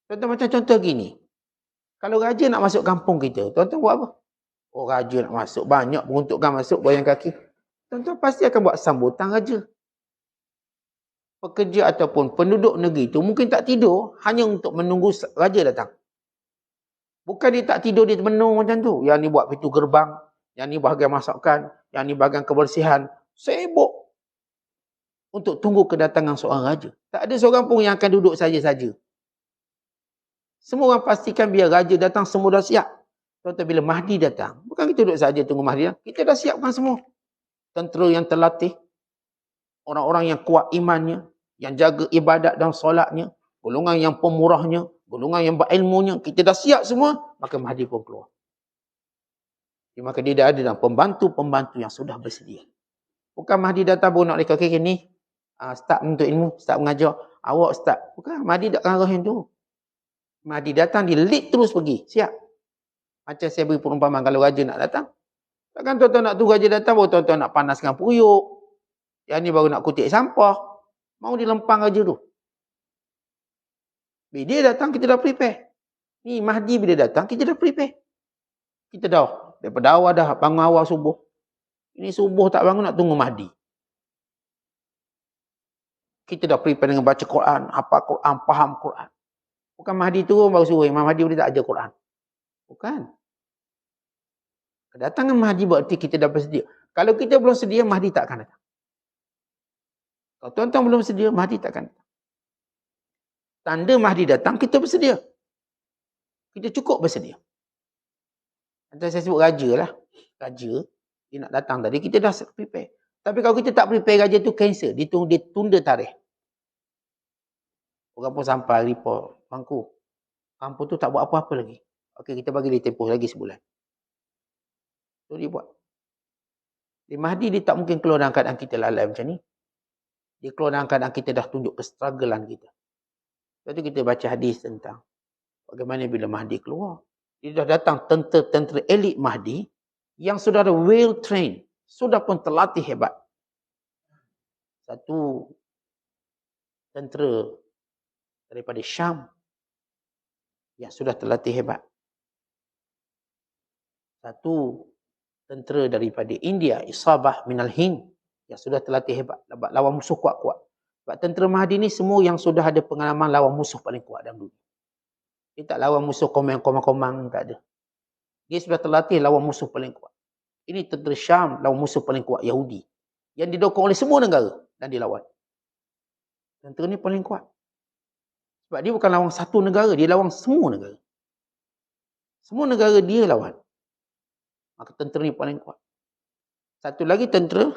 Contoh macam contoh gini. Kalau raja nak masuk kampung kita, tuan-tuan buat apa? Oh, raja nak masuk, banyak peruntukan masuk, goyang kaki. Tuan-tuan pasti akan buat sambutan raja. Pekerja ataupun penduduk negeri itu mungkin tak tidur hanya untuk menunggu raja datang. Bukan dia tak tidur, dia menung macam tu. Yang ni buat pintu gerbang, yang ni bahagian masakan, yang ni bahagian kebersihan. Sibuk untuk tunggu kedatangan seorang raja. Tak ada seorang pun yang akan duduk saja-saja. Semua orang pastikan biar raja datang, semua dah siap. Contoh bila Mahdi datang, bukan kita duduk saja tunggu Mahdi datang. Kita dah siapkan semua. Tentera yang terlatih, orang-orang yang kuat imannya, yang jaga ibadat dan solatnya, golongan yang pemurahnya, golongan yang berilmunya, kita dah siap semua, maka Mahdi pun keluar. Maka dia dah ada dalam pembantu-pembantu yang sudah bersedia. Bukan Mahdi datang pun nak rekod ni, start menuntut ilmu, start mengajar, awak start. Bukan, Mahdi tak akan arah yang tu. Mahdi datang, dia lead terus pergi, siap. Macam saya beri perumpamaan kalau raja nak datang. Takkan tuan-tuan nak tunggu raja datang, baru tuan-tuan nak panaskan periuk. Yang ni baru nak kutip sampah. Mau dilempang raja tu. Bila dia datang, kita dah prepare. Ni Mahdi bila datang, kita dah prepare. Kita dah, daripada awal dah, bangun awal subuh. Ini subuh tak bangun, nak tunggu Mahdi. Kita dah prepare dengan baca Quran, hafal Quran, faham Quran. Bukan Mahdi turun baru suruh, Imam Mahdi boleh tak ajar Quran. Bukan. Kedatangan Mahdi berarti kita dah bersedia. Kalau kita belum sedia, Mahdi tak akan datang. Kalau tuan-tuan belum sedia, Mahdi tak akan datang. Tanda Mahdi datang, kita bersedia. Kita cukup bersedia. Macam saya sebut raja lah. Raja, dia nak datang tadi, kita dah prepare. Tapi kalau kita tak prepare, raja tu cancel. Dia tunda tarikh. Orang pun sampai report, bangku, kampung tu tak buat apa-apa lagi. Okey, kita bagi dia tempoh lagi sebulan. Tu dia buat. Di Mahdi dia tak mungkin keluar dalam keadaan kita lalai macam ni. Dia keluar dalam keadaan kita dah tunjuk kestrugglean kita. Lepas tu kita baca hadis tentang bagaimana bila Mahdi keluar. Dia dah datang tentera elit Mahdi yang sudah ada well trained, sudah pun terlatih hebat. Satu tentera daripada Syam yang sudah terlatih hebat. Satu tentera daripada India, Isabah minal Hind, yang sudah terlatih hebat, lawan musuh kuat-kuat. Sebab tentera Mahdi ni semua yang sudah ada pengalaman lawan musuh paling kuat dalam dunia. Dia tak lawan musuh komang-komang, tak ada. Dia sudah terlatih lawan musuh paling kuat. Ini tentera Syam lawan musuh paling kuat, Yahudi. Yang didokong oleh semua negara dan dilawan. Tentera ni paling kuat. Sebab dia bukan lawan satu negara, dia lawan semua negara. Semua negara dia lawan. Maka tentera ni paling kuat. Satu lagi tentera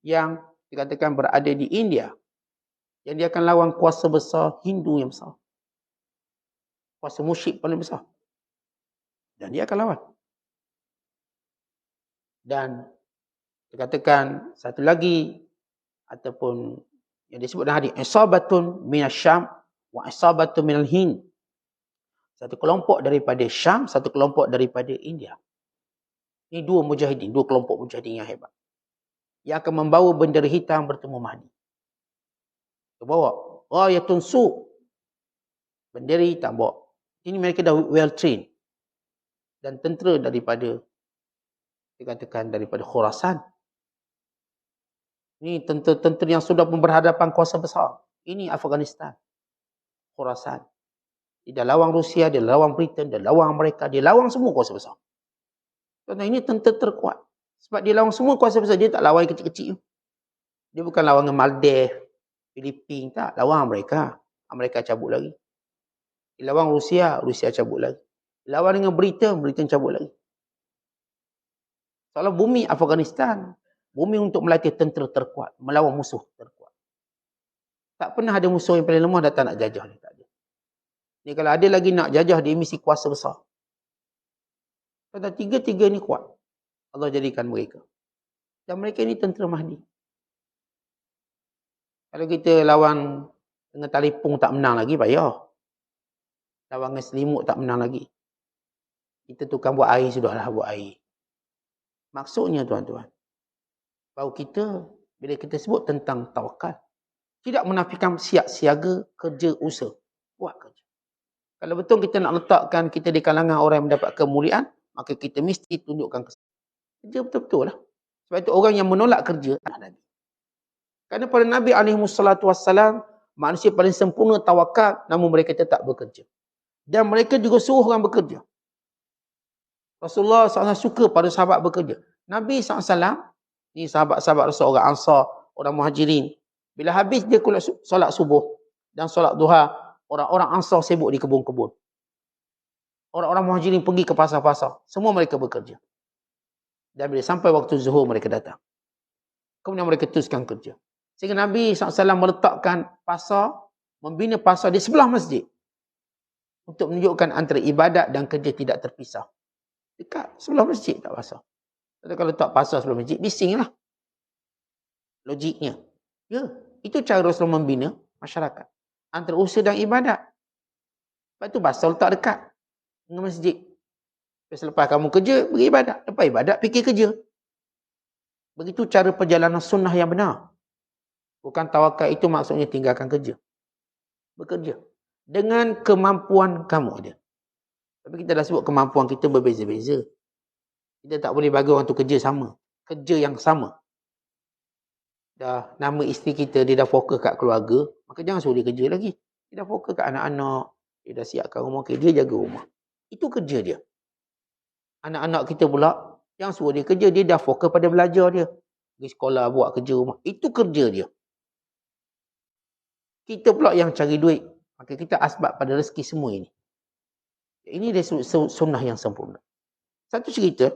yang dikatakan berada di India. Yang dia akan lawan kuasa besar Hindu yang besar. Kuasa musyrik paling besar. Dan dia akan lawan. Dan dikatakan satu lagi ataupun yang disebut dalam hadis, isabatun minasyam wa isabatun minal Hind. Satu kelompok daripada Syam, satu kelompok daripada India. Ini dua mujahidin, dua kelompok mujahidin yang hebat. Yang akan membawa bendera hitam bertemu Mahdi. Dia bawa rayatun su, bendera hitam bawa. Ini mereka dah well trained. Dan tentera daripada, dikatakan daripada Khurasan. Ini tentera yang sudah berhadapan kuasa besar. Ini Afghanistan. Khurasan. Dia lawan Rusia, dia lawan Britain, dia lawan Amerika, dia lawan semua kuasa besar. Kerana ini tentera terkuat. Sebab dia lawan semua kuasa besar, dia tak lawan yang kecil-kecil. Dia bukan lawan dengan Maldives, Filipina, tak. Lawan Amerika. Amerika cabut lagi. Dia lawan Rusia, Rusia cabut lagi. Dia lawan dengan Britain, Britain cabut lagi. Soalan bumi Afghanistan, bumi untuk melatih tentera terkuat, melawan musuh terkuat. Tak pernah ada musuh yang paling lemah datang nak jajah dia, tak ada. Ni kalau ada lagi nak jajah, dia mesti kuasa besar. Kata tiga-tiga ni kuat. Allah jadikan mereka. Dan mereka ni tentera Mahdi. Kalau kita lawan dengan talipung tak menang lagi, payah. Lawan dengan selimut tak menang lagi. Kita tukang buat air, sudahlah buat air. Maksudnya tuan-tuan, bahawa kita, bila kita sebut tentang tawakal, tidak menafikan siap siaga, kerja, usaha. Buat kerja. Kalau betul kita nak letakkan kita di kalangan orang yang mendapat kemuliaan, maka kita mesti tunjukkan kerja betul-betul lah. Sebab itu orang yang menolak kerja adalah Nabi. Kerana pada Nabi SAW, manusia paling sempurna tawakal, namun mereka tetap bekerja. Dan mereka juga suruh orang bekerja. Rasulullah SAW suka pada sahabat bekerja. Nabi SAW, ni sahabat-sahabat Rasul, orang Ansar, orang Muhajirin. Bila habis dia solat subuh dan solat duha, orang-orang Ansar sibuk di kebun-kebun. Orang-orang Muhajirin pergi ke pasar-pasar. Semua mereka bekerja. Dan bila sampai waktu zuhur, mereka datang. Kemudian mereka teruskan kerja. Sehingga Nabi SAW meletakkan pasar, membina pasar di sebelah masjid. Untuk menunjukkan antara ibadat dan kerja tidak terpisah. Dekat sebelah masjid tak pasar. Tapi kalau letak pasar sebelah masjid, bisinglah. Logiknya. Ya, itu cara Rasulullah membina masyarakat. Antara usaha dan ibadat. Lepas tu pasar letak dekat dengan masjid. Selepas kamu kerja, pergi ibadat. Lepas ibadat, fikir kerja. Begitu cara perjalanan sunnah yang benar. Bukan tawakal itu maksudnya tinggalkan kerja. Bekerja. Dengan kemampuan kamu ada. Tapi kita dah sebut kemampuan kita berbeza-beza. Kita tak boleh bagi orang tu kerja sama. Kerja yang sama. Dah nama isteri kita, dia dah fokus kat keluarga, maka jangan suruh dia kerja lagi. Dia dah fokus kat anak-anak. Dia dah siapkan rumah, okay, dia jaga rumah. Itu kerja dia. Anak-anak kita pula, jangan suruh dia kerja, dia dah fokus pada belajar dia. Pergi sekolah, buat kerja rumah. Itu kerja dia. Kita pula yang cari duit. Maka kita asbab pada rezeki semua ini. Ini dia sunnah yang sempurna. Satu cerita,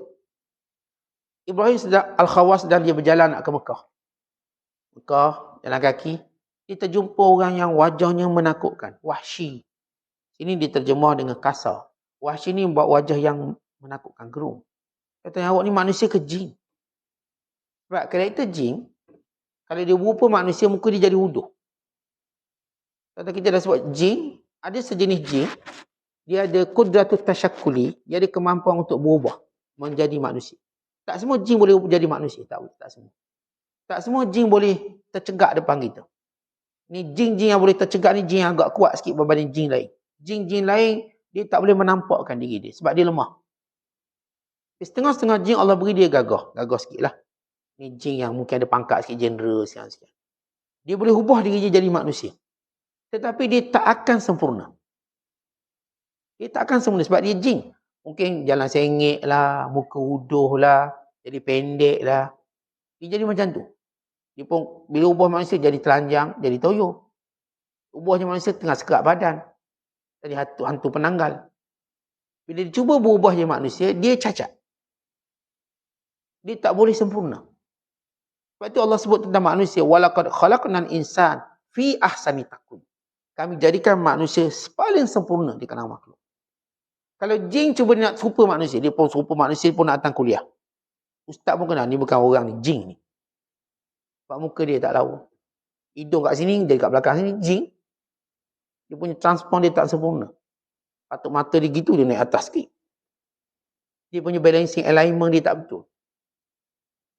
Ibrahim Al-Khawas sedang dia berjalan nak ke Mekah. Mekah, jalan kaki. Kita jumpa orang yang wajahnya menakutkan. Wahsy. Ini diterjemah dengan kasar. Wahsy ni buat wajah yang menakutkan, gerung. Katanya, awak ni manusia ke jin? Sebab karakter jin, kalau dia berupa manusia, muka dia jadi wuduh. Kata kita dah sebut jin, ada sejenis jin, dia ada kudratut tasyakkuli, dia ada kemampuan untuk berubah menjadi manusia. Tak semua jin boleh jadi manusia, tak semua. Tak semua jin boleh tercegak depan kita. Ni jin-jin yang boleh tercegak ni jin yang agak kuat sikit berbanding jin lain. Jin-jin lain, dia tak boleh menampakkan diri dia sebab dia lemah. Setengah-setengah jin Allah beri dia gagah sikit lah. Ni jin yang mungkin ada pangkat sikit, jeneral sekian-sekian. Dia boleh ubah diri dia jadi manusia. Tetapi dia tak akan sempurna. Dia tak akan sempurna sebab dia jin. Mungkin jalan sengit lah, muka uduh lah, jadi pendek lah. Dia jadi macam tu. Dia pun bila ubah manusia jadi telanjang, jadi toyo. Ubahnya manusia tengah sekerak badan. Jadi hantu penanggal. Bila dia cuba berubah jadi manusia, dia cacat. Dia tak boleh sempurna. Sebab itu Allah sebut tentang manusia, walaqad khalaqnal insan fi ahsani taqwim. Kami jadikan manusia paling sempurna di kalangan makhluk. Kalau jin cuba nak serupa manusia, dia pun serupa manusia pun nak datang kuliah. Ustaz pun kenal, ni bukan orang ni, jin ni. Sebab muka dia tak lawa. Hidung kat sini, dia kat belakang sini, jin. Dia punya transpon dia tak sempurna. Patut mata dia gitu, dia naik atas sikit. Dia punya balancing alignment dia tak betul.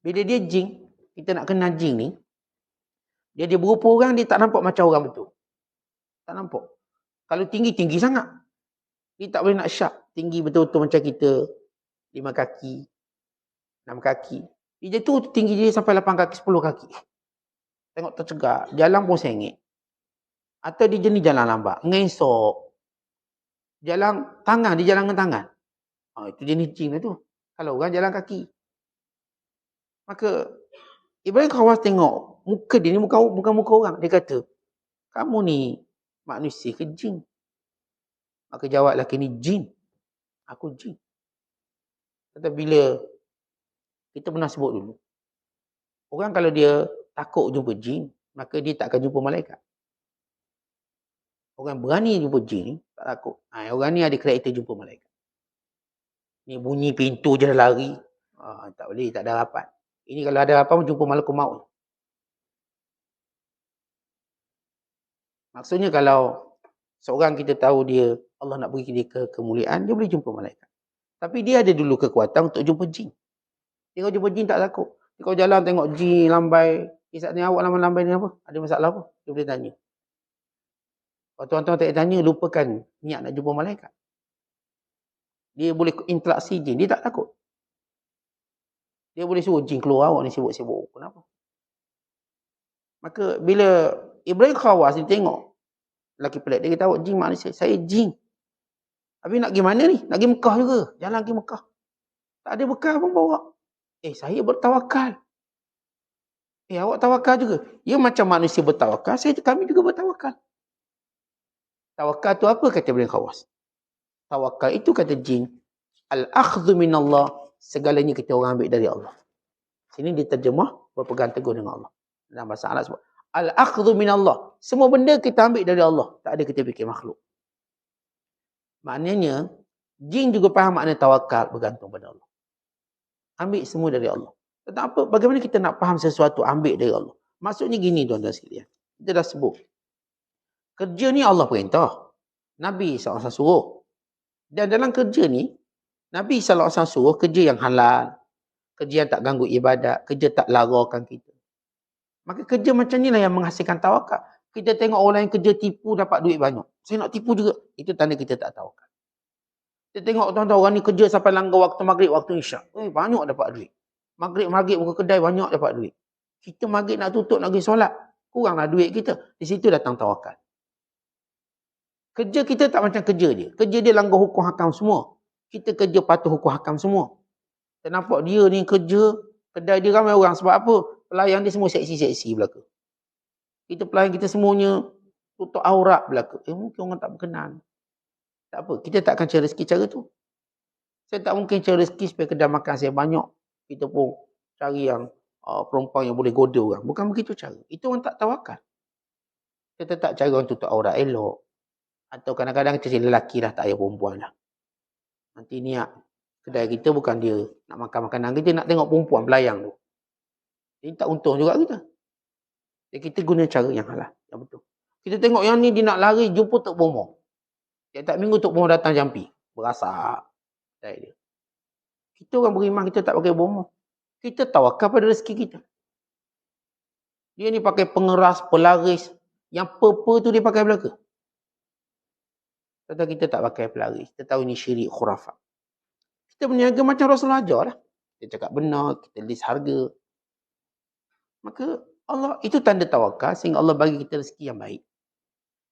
Bila dia jin, kita nak kenal jin ni, dia berupa orang, dia tak nampak macam orang betul. Tak nampak. Kalau tinggi sangat. Dia tak boleh nak syak. Tinggi betul-betul macam kita. 5 kaki. 6 kaki. Dia tu tinggi dia sampai 8 kaki, 10 kaki. Tengok tercegak. Jalan pun sengit. Atau dia jenis jalan lambat. Ngesok. Jalan tangan. Dia jalan dengan tangan. Itu jenis jin lah tu. Kalau orang jalan kaki. Maka Ibrahim Khawas tengok muka dia ni bukan muka orang. Dia kata, kamu ni manusia ke jin? Maka jawab lelaki ni, jin. Aku jin. Kata bila kita pernah sebut dulu. Orang kalau dia takut jumpa jin, maka dia tak akan jumpa malaikat. Orang berani jumpa jin ni, tak takut. Orang ni ada karakter jumpa malaikat. Ni bunyi pintu je dah lari. Tak boleh, tak ada harapan. Ini kalau ada harapan jumpa malaikat maut. Maksudnya kalau seorang kita tahu dia, Allah nak beri dia kemuliaan, dia boleh jumpa malaikat. Tapi dia ada dulu kekuatan untuk jumpa jin. Dia kalau jumpa jin tak takut. Dia kalau jalan tengok jin lambai, saat ni awak lambai ni apa? Ada masalah apa? Dia boleh tanya. Kalau tuan-tuan tak tanya, lupakan niat nak jumpa malaikat. Dia boleh interaksi jin, dia tak takut. Dia boleh suruh jin keluar, awak ni sibuk-sibuk. Kenapa? Maka bila Ibrahim Khawas ni tengok lelaki pelik, dia kata, awak jin manusia. Saya jin. Habis nak pergi mana ni? Nak pergi Mekah juga. Jalan pergi Mekah. Tak ada bekal pun bawa. Saya bertawakal. Awak tawakal juga. Ya macam manusia bertawakal, kami juga bertawakal. Tawakal tu apa? Kata Ibrahim Khawas. Tawakal itu kata jin. Al-akhdhu minallah. Segalanya kita orang ambil dari Allah. Sini diterjemah berpegang teguh dengan Allah. Dalam bahasa Arab sebut. Al-akhdhu minallah. Semua benda kita ambil dari Allah. Tak ada kita fikir makhluk. Maknanya, jin juga faham makna tawakal bergantung pada Allah. Ambil semua dari Allah. Tetapi bagaimana kita nak faham sesuatu ambil dari Allah? Maksudnya gini tuan-tuan sekalian. Kita dah sebut. Kerja ni Allah perintah. Nabi SAW suruh. Dan dalam kerja ni, Nabi SAW suruh kerja yang halal. Kerja yang tak ganggu ibadat. Kerja tak larakan kita. Maka kerja macam ni lah yang menghasilkan tawakal. Kita tengok orang yang kerja tipu dapat duit banyak. Saya nak tipu juga. Itu tanda kita tak tawakal. Kita tengok tuan-tuan orang ni kerja sampai langgar waktu maghrib, waktu isyak. Banyak dapat duit. Maghrib buka kedai banyak dapat duit. Kita maghrib nak tutup, nak pergi solat. Kuranglah duit kita. Di situ datang tawakal. Kerja kita tak macam kerja dia. Kerja dia langgar hukum hakam semua. Kita kerja patuh hukum hakam semua. Kita nampak dia ni kerja, kedai dia ramai orang. Sebab apa? Pelayan dia semua seksi-seksi belaka. Kita pelayan kita semuanya tutup aurat belaka. Mungkin orang tak berkenan. Tak apa. Kita tak akan cari rezeki cara tu. Saya tak mungkin cari rezeki supaya kedai makan saya banyak. Kita pun cari yang perempuan yang boleh goda orang. Bukan begitu cara. Itu orang tak tawakal. Kita tak cari orang tutup aurat elok. Atau kadang-kadang kita cari lelaki lah, tak payah perempuan lah. Nanti niat kedai kita bukan dia nak makan makanan. Kita nak tengok perempuan belayang tu. Ini tak untung juga kita. Jadi kita guna cara yang halal. Yang betul. Kita tengok yang ni dia nak lari jumpa Tok Bomo. Tiap-tiap minggu Tok Bomo datang jampi. Berasak. Dia. Kita orang beriman, kita tak pakai bomo. Kita tawakal pada rezeki kita. Dia ni pakai pengeras, pelaris. Yang purple tu dia pakai belaka. Kata kita tak pakai pelaris. Kita tahu ni syirik khurafat. Kita berniaga macam Rasulullah ajar lah. Kita cakap benar, kita list harga. Maka Allah, itu tanda tawakal sehingga Allah bagi kita rezeki yang baik.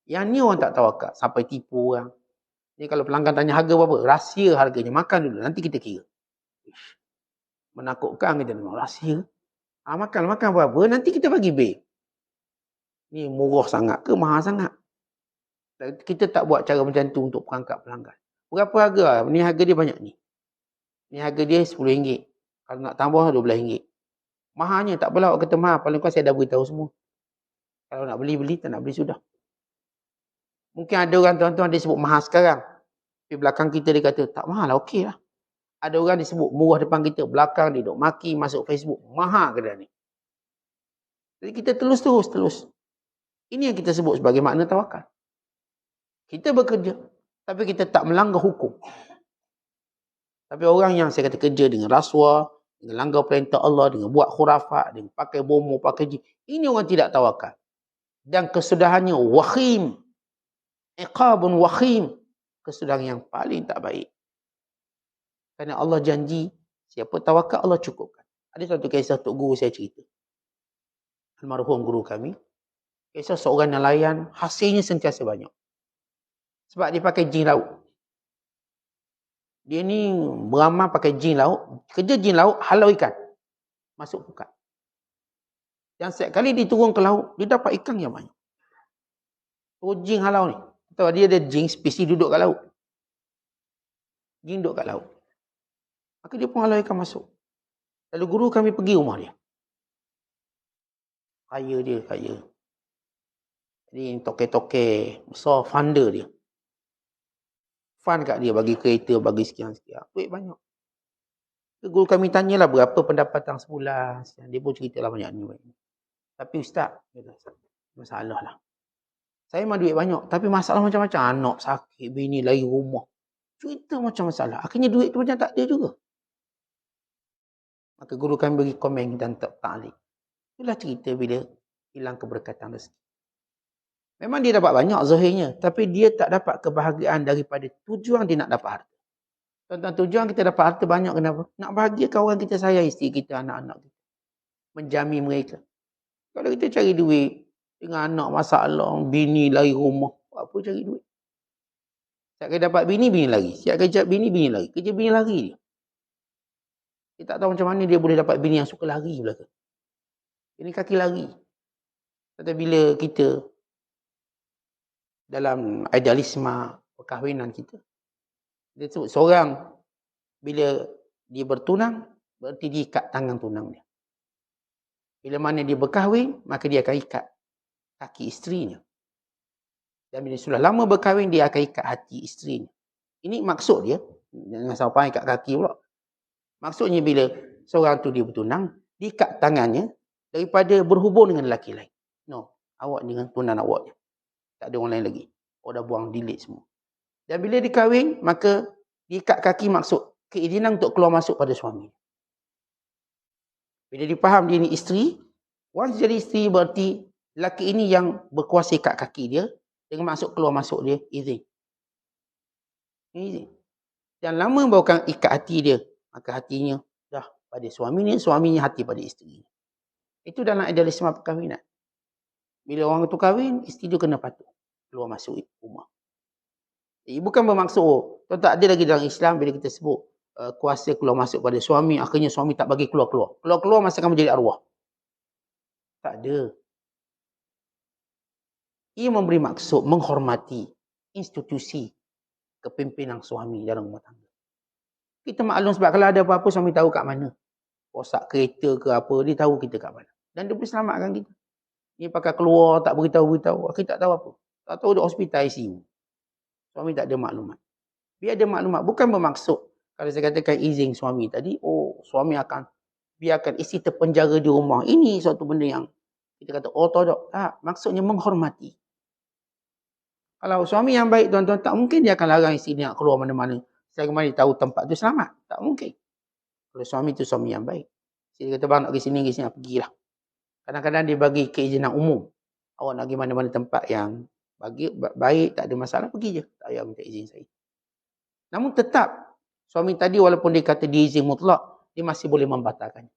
Yang ni orang tak tawakal, sampai tipu orang. Ni kalau pelanggan tanya harga berapa, rahsia harganya, makan dulu, nanti kita kira. Ish, menakutkan kita memang rahsia. Makan berapa, nanti kita bagi bil. Ni murah sangat ke mahal sangat? Kita tak buat cara macam tu untuk perangkap pelanggan. Berapa harga? Ni harga dia banyak ni. Ni harga dia RM10. Kalau nak tambah RM12. Mahalnya tak apalah awak kata mahal, paling kurang saya dah beritahu semua. Kalau nak beli, tak nak beli sudah. Mungkin ada orang tuan-tuan dia sebut mahal sekarang. Di belakang kita dia kata, tak mahal lah, okey lah. Ada orang dia sebut murah depan kita, belakang dia duk maki, masuk Facebook. Mahal ke dah ni? Jadi kita terus. Ini yang kita sebut sebagai makna tawakal. Kita bekerja, tapi kita tak melanggar hukum. Tapi orang yang saya kata kerja dengan rasuah, dengan langgar perintah Allah, dengan buat khurafat, dengan pakai bomo, pakai jin, ini orang tidak tawakal. Dan kesudahannya wakhim. Iqabun wakhim. Kesudahan yang paling tak baik. Kerana Allah janji, siapa tawakal Allah cukupkan. Ada satu kisah Tok Guru saya cerita. Almarhum guru kami. Kisah seorang nelayan, hasilnya sentiasa banyak. Sebab dia pakai jin laut. Dia ni beramal pakai jin laut. Kerja jin laut, halau ikan. Masuk pukat. Yang setiap kali dia turun ke laut, dia dapat ikan yang banyak. Oh, jin halau ni. Tahu dia ada jin spesies duduk kat laut. Jin duduk kat laut. Maka dia pun halau ikan masuk. Lalu guru kami pergi rumah dia. Kaya. Jadi toke-toke besar funder dia. Fund kat dia, bagi kereta, bagi sekian. Duit banyak. Guru kami tanyalah berapa pendapatan sebulan. Dia pun ceritalah banyak ni. Tapi ustaz, masalah lah. Saya memang duit banyak, tapi masalah macam-macam. Anak sakit, bini lari rumah. Cerita macam masalah. Akhirnya duit tu macam tak ada juga. Maka guru kami bagi komen dan ta'liq. Itulah cerita bila hilang keberkatan rezeki. Memang dia dapat banyak zahirnya, tapi dia tak dapat kebahagiaan daripada tujuan dia nak dapat harta. Tentang tujuan kita dapat harta banyak kenapa? Nak bahagiakan orang kita sayang, isteri kita, anak-anak kita. Menjamin mereka. Kalau kita cari duit, dengan anak masalah, bini lari rumah, apa cari duit? Setiap kali dapat bini lari. Setiap kali dapat bini lari. Kerja bini lari dia. Dia tak tahu macam mana dia boleh dapat bini yang suka lari belakang. Ini kaki lari. Tapi bila kita dalam idealisme perkahwinan kita, dia sebut seorang bila dia bertunang, berarti dia ikat tangan tunang dia. Bila mana dia berkahwin, maka dia akan ikat kaki isterinya. Dan bila sudah lama berkahwin, dia akan ikat hati isterinya. Ini maksud dia. Jangan sampai ikat kaki pula. Maksudnya bila seorang tu dia bertunang, dia ikat tangannya daripada berhubung dengan lelaki lain. No, awak dengan tunang awak je. Tak ada orang lain lagi. Awak dah buang, delete semua. Dan bila dia kahwin, maka dia ikat kaki maksud keizinan untuk keluar masuk pada suami. Bila dia faham dia ni isteri, once jadi isteri berarti lelaki ini yang berkuasa ikat kaki dia, dengan maksud keluar masuk dia, izin. Izin. Dan lama barukan ikat hati dia, maka hatinya dah pada suaminya hati pada isteri. Itu dalam idealisme perkahwinan. Bila orang tu kahwin, isteri tu kena patuh keluar masuk rumah. Bukan bermaksud, tak ada lagi dalam Islam bila kita sebut kuasa keluar masuk pada suami, akhirnya suami tak bagi keluar-keluar. Keluar-keluar masa akan menjadi arwah. Tak ada. Ia memberi maksud menghormati institusi kepimpinan suami dalam rumah tangga. Kita maklum sebab kalau ada apa-apa suami tahu kat mana. Rosak kereta ke apa, dia tahu kita kat mana. Dan dia boleh selamatkan kita. Dia pakai keluar, tak beritahu. Kita tak tahu apa. Tak tahu dia hospital ICU. Suami tak ada maklumat. Biar ada maklumat. Bukan bermaksud, kalau saya katakan izin suami tadi, suami akan biarkan isteri terpenjara di rumah. Ini suatu benda yang kita kata ortodok. Tak, maksudnya menghormati. Kalau suami yang baik, tuan-tuan, tak mungkin dia akan larang isteri nak keluar mana-mana. Selama dia tahu tempat tu selamat. Tak mungkin. Kalau suami tu suami yang baik. Dia kata, bang nak pergi sini, pergilah. Kadang-kadang dia bagi keizinan umum. Awak nak pergi mana-mana tempat yang baik, tak ada masalah, pergi je. Tak payah minta izin saya. Namun tetap, suami tadi walaupun dia kata dia izin mutlak, dia masih boleh membatalkan.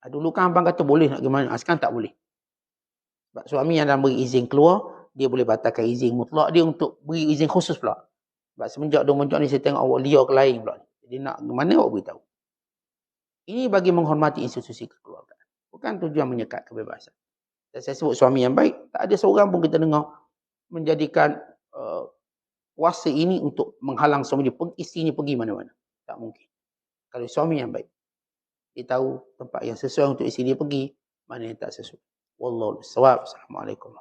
Dulu kan abang kata boleh nak gimana, sekarang tak boleh. Sebab suami yang dah beri izin keluar, dia boleh batalkan izin mutlak dia untuk beri izin khusus pula. Sebab semenjak ni saya tengok awak liar ke lain pula. Jadi nak gimana awak beritahu. Ini bagi menghormati institusi kekeluargaan. Bukan tujuan menyekat kebebasan. Dan saya sebut suami yang baik, tak ada seorang pun kita dengar menjadikan kuasa ini untuk menghalang suami dia, isterinya pergi mana-mana. Tak mungkin. Kalau suami yang baik, dia tahu tempat yang sesuai untuk isteri dia pergi, mana yang tak sesuai. Wallahu a'lam. Assalamualaikum.